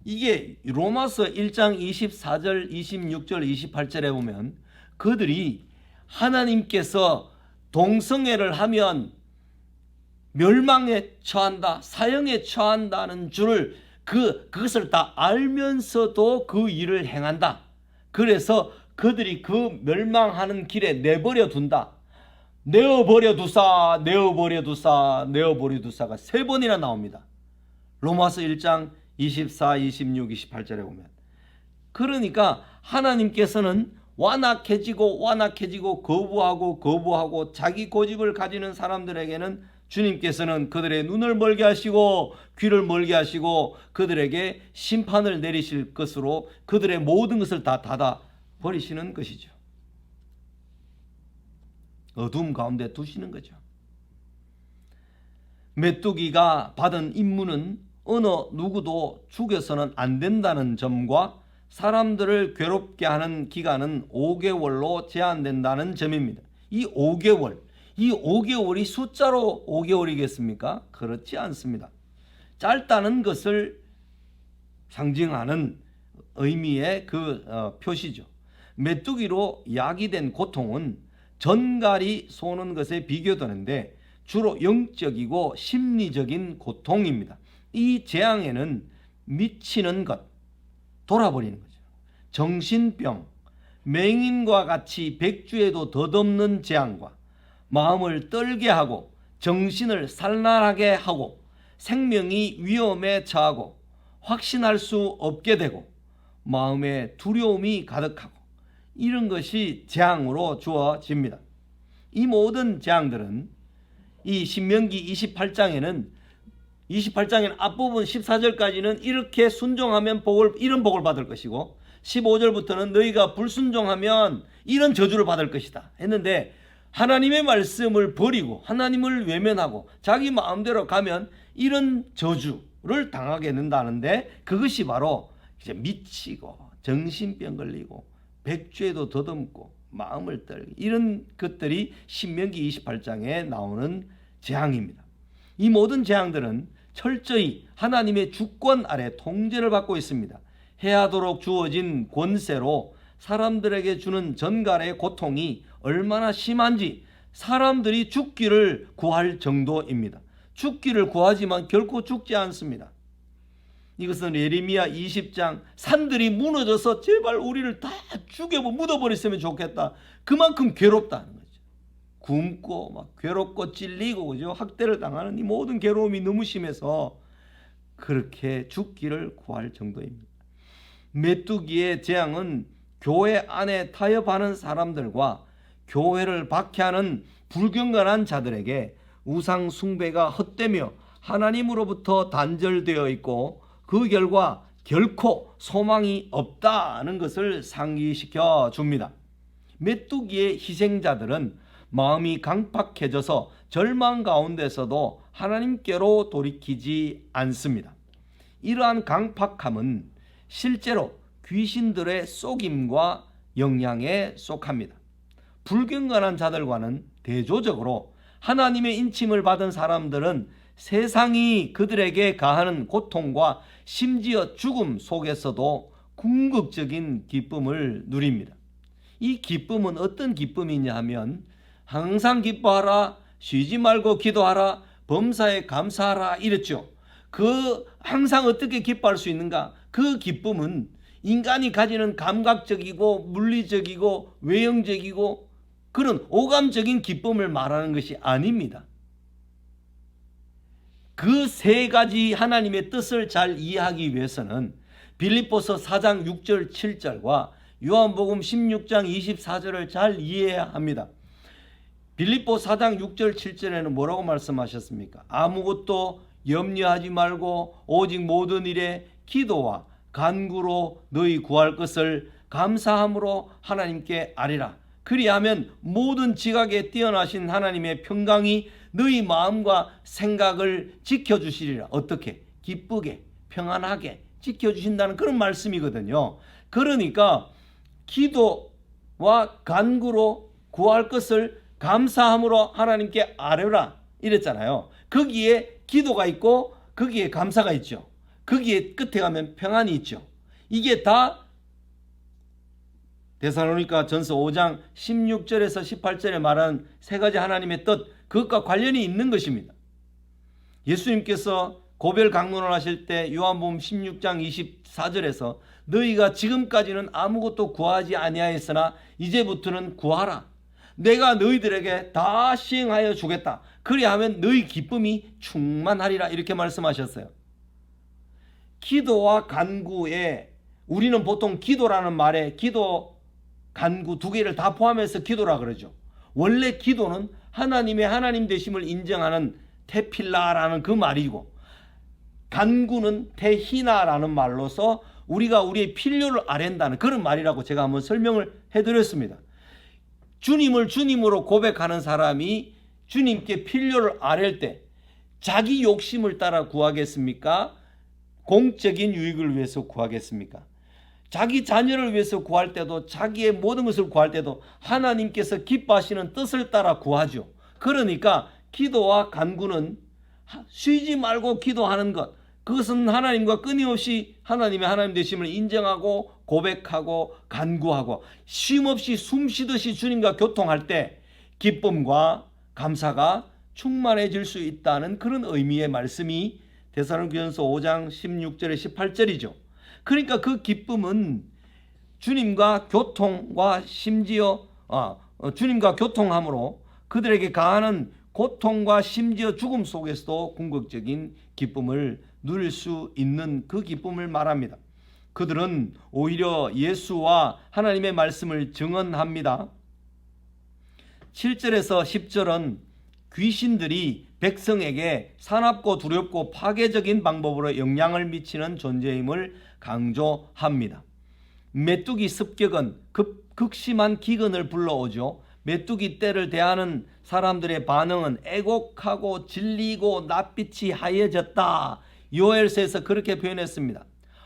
[SPEAKER 1] 이게 로마서 1장 24절, 26절, 28절에 보면 그들이 하나님께서 동성애를 하면 멸망에 처한다, 사형에 처한다는 줄을 그것을 다 알면서도 그 일을 행한다. 그래서 그들이 그 멸망하는 길에 내버려 둔다. 내어버려 두사, 내어버려 두사, 내어버려 두사가 3번이나 나옵니다. 로마서 1장 24, 26, 28절에 보면. 그러니까 하나님께서는 완악해지고 거부하고 자기 고집을 가지는 사람들에게는 주님께서는 그들의 눈을 멀게 하시고 귀를 멀게 하시고 그들에게 심판을 내리실 것으로 그들의 모든 것을 다 닫아 버리시는 것이죠. 어둠 가운데 두시는 거죠. 메뚜기가 받은 임무는 어느 누구도 죽여서는 안 된다는 점과 사람들을 괴롭게 하는 기간은 5개월로 제한된다는 점입니다. 이 5개월이 숫자로 5개월이겠습니까? 그렇지 않습니다. 짧다는 것을 상징하는 의미의 그 표시죠. 메뚜기로 야기된 고통은 전갈이 쏘는 것에 비교되는데 주로 영적이고 심리적인 고통입니다. 이 재앙에는 미치는 것, 돌아버리는 거죠. 정신병, 맹인과 같이 백주에도 덧없는 재앙과 마음을 떨게 하고 정신을 산란하게 하고 생명이 위험에 처하고 확신할 수 없게 되고 마음에 두려움이 가득하고 이런 것이 재앙으로 주어집니다. 이 모든 재앙들은 이 신명기 28장에는 앞부분 14절까지는 이렇게 순종하면 이런 복을 받을 것이고 15절부터는 너희가 불순종하면 이런 저주를 받을 것이다 했는데 하나님의 말씀을 버리고 하나님을 외면하고 자기 마음대로 가면 이런 저주를 당하게 된다는데 그것이 바로 이제 미치고 정신병 걸리고 백주에도 더듬고 마음을 떨고 이런 것들이 신명기 28장에 나오는 재앙입니다. 이 모든 재앙들은 철저히 하나님의 주권 아래 통제를 받고 있습니다. 해하도록 주어진 권세로 사람들에게 주는 전갈의 고통이 얼마나 심한지 사람들이 죽기를 구할 정도입니다. 죽기를 구하지만 결코 죽지 않습니다. 이것은 예레미야 20장 산들이 무너져서 제발 우리를 다 묻어버렸으면 좋겠다. 그만큼 괴롭다는 거죠. 굶고 막 괴롭고 찔리고 그죠? 학대를 당하는 이 모든 괴로움이 너무 심해서 그렇게 죽기를 구할 정도입니다. 메뚜기의 재앙은 교회 안에 타협하는 사람들과 교회를 박해하는 불경건한 자들에게 우상 숭배가 헛되며 하나님으로부터 단절되어 있고 그 결과 결코 소망이 없다는 것을 상기시켜 줍니다. 메뚜기의 희생자들은 마음이 강팍해져서 절망 가운데서도 하나님께로 돌이키지 않습니다. 이러한 강팍함은 실제로 귀신들의 속임과 영향에 속합니다. 불경건한 자들과는 대조적으로 하나님의 인침을 받은 사람들은 세상이 그들에게 가하는 고통과 심지어 죽음 속에서도 궁극적인 기쁨을 누립니다. 이 기쁨은 어떤 기쁨이냐 하면 항상 기뻐하라, 쉬지 말고 기도하라, 범사에 감사하라 이랬죠. 항상 어떻게 기뻐할 수 있는가? 그 기쁨은 인간이 가지는 감각적이고 물리적이고 외형적이고 그런 오감적인 기쁨을 말하는 것이 아닙니다. 그 세 가지 하나님의 뜻을 잘 이해하기 위해서는 빌립보서 4장 6절 7절과 요한복음 16장 24절을 잘 이해해야 합니다. 빌립보 4장 6절 7절에는 뭐라고 말씀하셨습니까? 아무것도 염려하지 말고 오직 모든 일에 기도와 간구로 너희 구할 것을 감사함으로 하나님께 아뢰라. 그리하면 모든 지각에 뛰어나신 하나님의 평강이 너희 마음과 생각을 지켜주시리라. 어떻게? 기쁘게 평안하게 지켜주신다는 그런 말씀이거든요. 그러니까 기도와 간구로 구할 것을 감사함으로 하나님께 아뢰라 이랬잖아요. 거기에 기도가 있고 거기에 감사가 있죠. 거기에 끝에 가면 평안이 있죠. 이게 다 데살로니가 전서 5장 16절에서 18절에 말한 세 가지 하나님의 뜻, 그것과 관련이 있는 것입니다. 예수님께서 고별 강론을 하실 때 요한복음 16장 24절에서 너희가 지금까지는 아무것도 구하지 아니하였으나 이제부터는 구하라. 내가 너희들에게 다 시행하여 주겠다. 그리하면 너희 기쁨이 충만하리라. 이렇게 말씀하셨어요. 기도와 간구에 우리는 보통 기도라는 말에 기도, 간구 두 개를 다 포함해서 기도라 그러죠. 원래 기도는 하나님의 하나님 되심을 인정하는 테필라라는 그 말이고 간구는 테히나라는 말로서 우리가 우리의 필요를 아랜다는 그런 말이라고 제가 한번 설명을 해드렸습니다. 주님을 주님으로 고백하는 사람이 주님께 필요를 아랠 때 자기 욕심을 따라 구하겠습니까? 공적인 유익을 위해서 구하겠습니까? 자기 자녀를 위해서 구할 때도 자기의 모든 것을 구할 때도 하나님께서 기뻐하시는 뜻을 따라 구하죠. 그러니까 기도와 간구는 쉬지 말고 기도하는 것, 그것은 하나님과 끊임없이 하나님의 하나님 되심을 인정하고 고백하고 간구하고 쉼없이 숨쉬듯이 주님과 교통할 때 기쁨과 감사가 충만해질 수 있다는 그런 의미의 말씀이 데살로니가전서 5장 16절에 18절이죠. 그러니까 그 기쁨은 주님과 교통과 심지어 주님과 교통함으로 그들에게 가하는 고통과 심지어 죽음 속에서도 궁극적인 기쁨을 누릴 수 있는 그 기쁨을 말합니다. 그들은 오히려 예수와 하나님의 말씀을 증언합니다. 7절에서 10절은 귀신들이 백성에게 사납고 두렵고 파괴적인 방법으로 영향을 미치는 존재임을 강조합니다. 메뚜기 습격은 극심한 기근을 불러오죠. 메뚜기 떼를 대하는 사람들의 반응은 애곡하고 질리고 낯빛이 하얘졌다. 요엘서에서 그렇게 표현했습니다.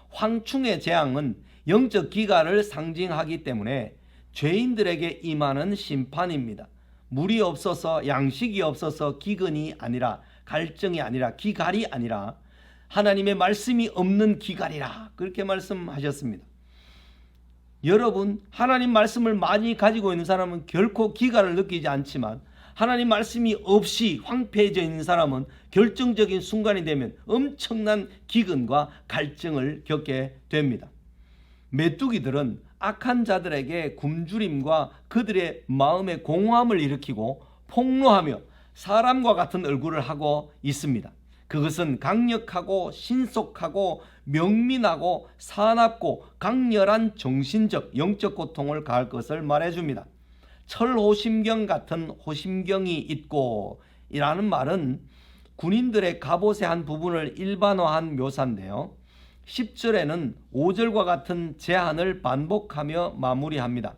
[SPEAKER 1] 황충의 재앙은 영적 기갈을 상징하기 때문에 죄인들에게 임하는 심판입니다. 물이 없어서 양식이 없어서 기근이 아니라 갈증이 아니라 기갈이 아니라 하나님의 말씀이 없는 기갈이라 그렇게 말씀하셨습니다. 여러분, 하나님 말씀을 많이 가지고 있는 사람은 결코 기갈을 느끼지 않지만 하나님 말씀이 없이 황폐해져 있는 사람은 결정적인 순간이 되면 엄청난 기근과 갈증을 겪게 됩니다. 메뚜기들은 악한 자들에게 굶주림과 그들의 마음에 공허함을 일으키고 폭로하며 사람과 같은 얼굴을 하고 있습니다. 그것은 강력하고 신속하고 명민하고 사납고 강렬한 정신적 영적 고통을 가할 것을 말해줍니다. 철호심경 같은 호심경이 있고 이라는 말은 군인들의 갑옷의 한 부분을 일반화한 묘사인데요. 10절에는 5절과 같은 제안을 반복하며 마무리합니다.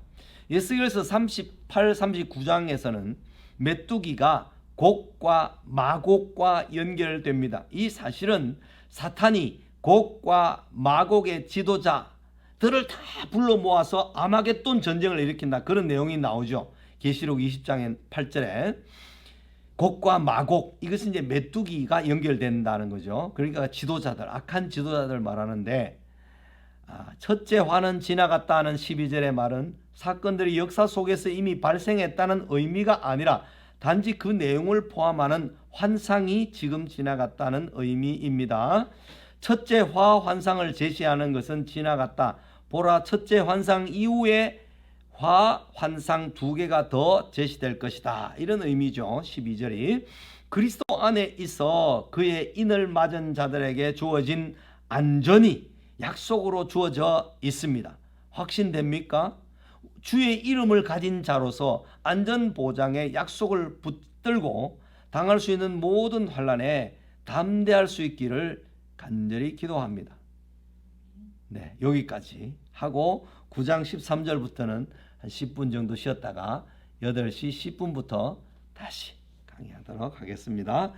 [SPEAKER 1] 에스겔서 38, 39장에서는 메뚜기가 곡과 마곡과 연결됩니다. 이 사실은 사탄이 곡과 마곡의 지도자들을 다 불러 모아서 아마겟돈 전쟁을 일으킨다. 그런 내용이 나오죠. 계시록 20장의 8절에 곡과 마곡, 이것은 이제 메뚜기가 연결된다는 거죠. 그러니까 지도자들, 악한 지도자들 말하는데 첫째 화는 지나갔다 하는 12절의 말은 사건들이 역사 속에서 이미 발생했다는 의미가 아니라 단지 그 내용을 포함하는 환상이 지금 지나갔다는 의미입니다. 첫째 화 환상을 제시하는 것은 지나갔다. 보라, 첫째 환상 이후에 화 환상 2개가 더 제시될 것이다. 이런 의미죠. 12절이 그리스도 안에 있어 그의 인을 맞은 자들에게 주어진 안전이 약속으로 주어져 있습니다. 확신됩니까? 주의 이름을 가진 자로서 안전보장의 약속을 붙들고 당할 수 있는 모든 환난에 담대할 수 있기를 간절히 기도합니다. 네, 여기까지 하고 9장 13절부터는 한 10분 정도 쉬었다가 8시 10분부터 다시 강의하도록 하겠습니다.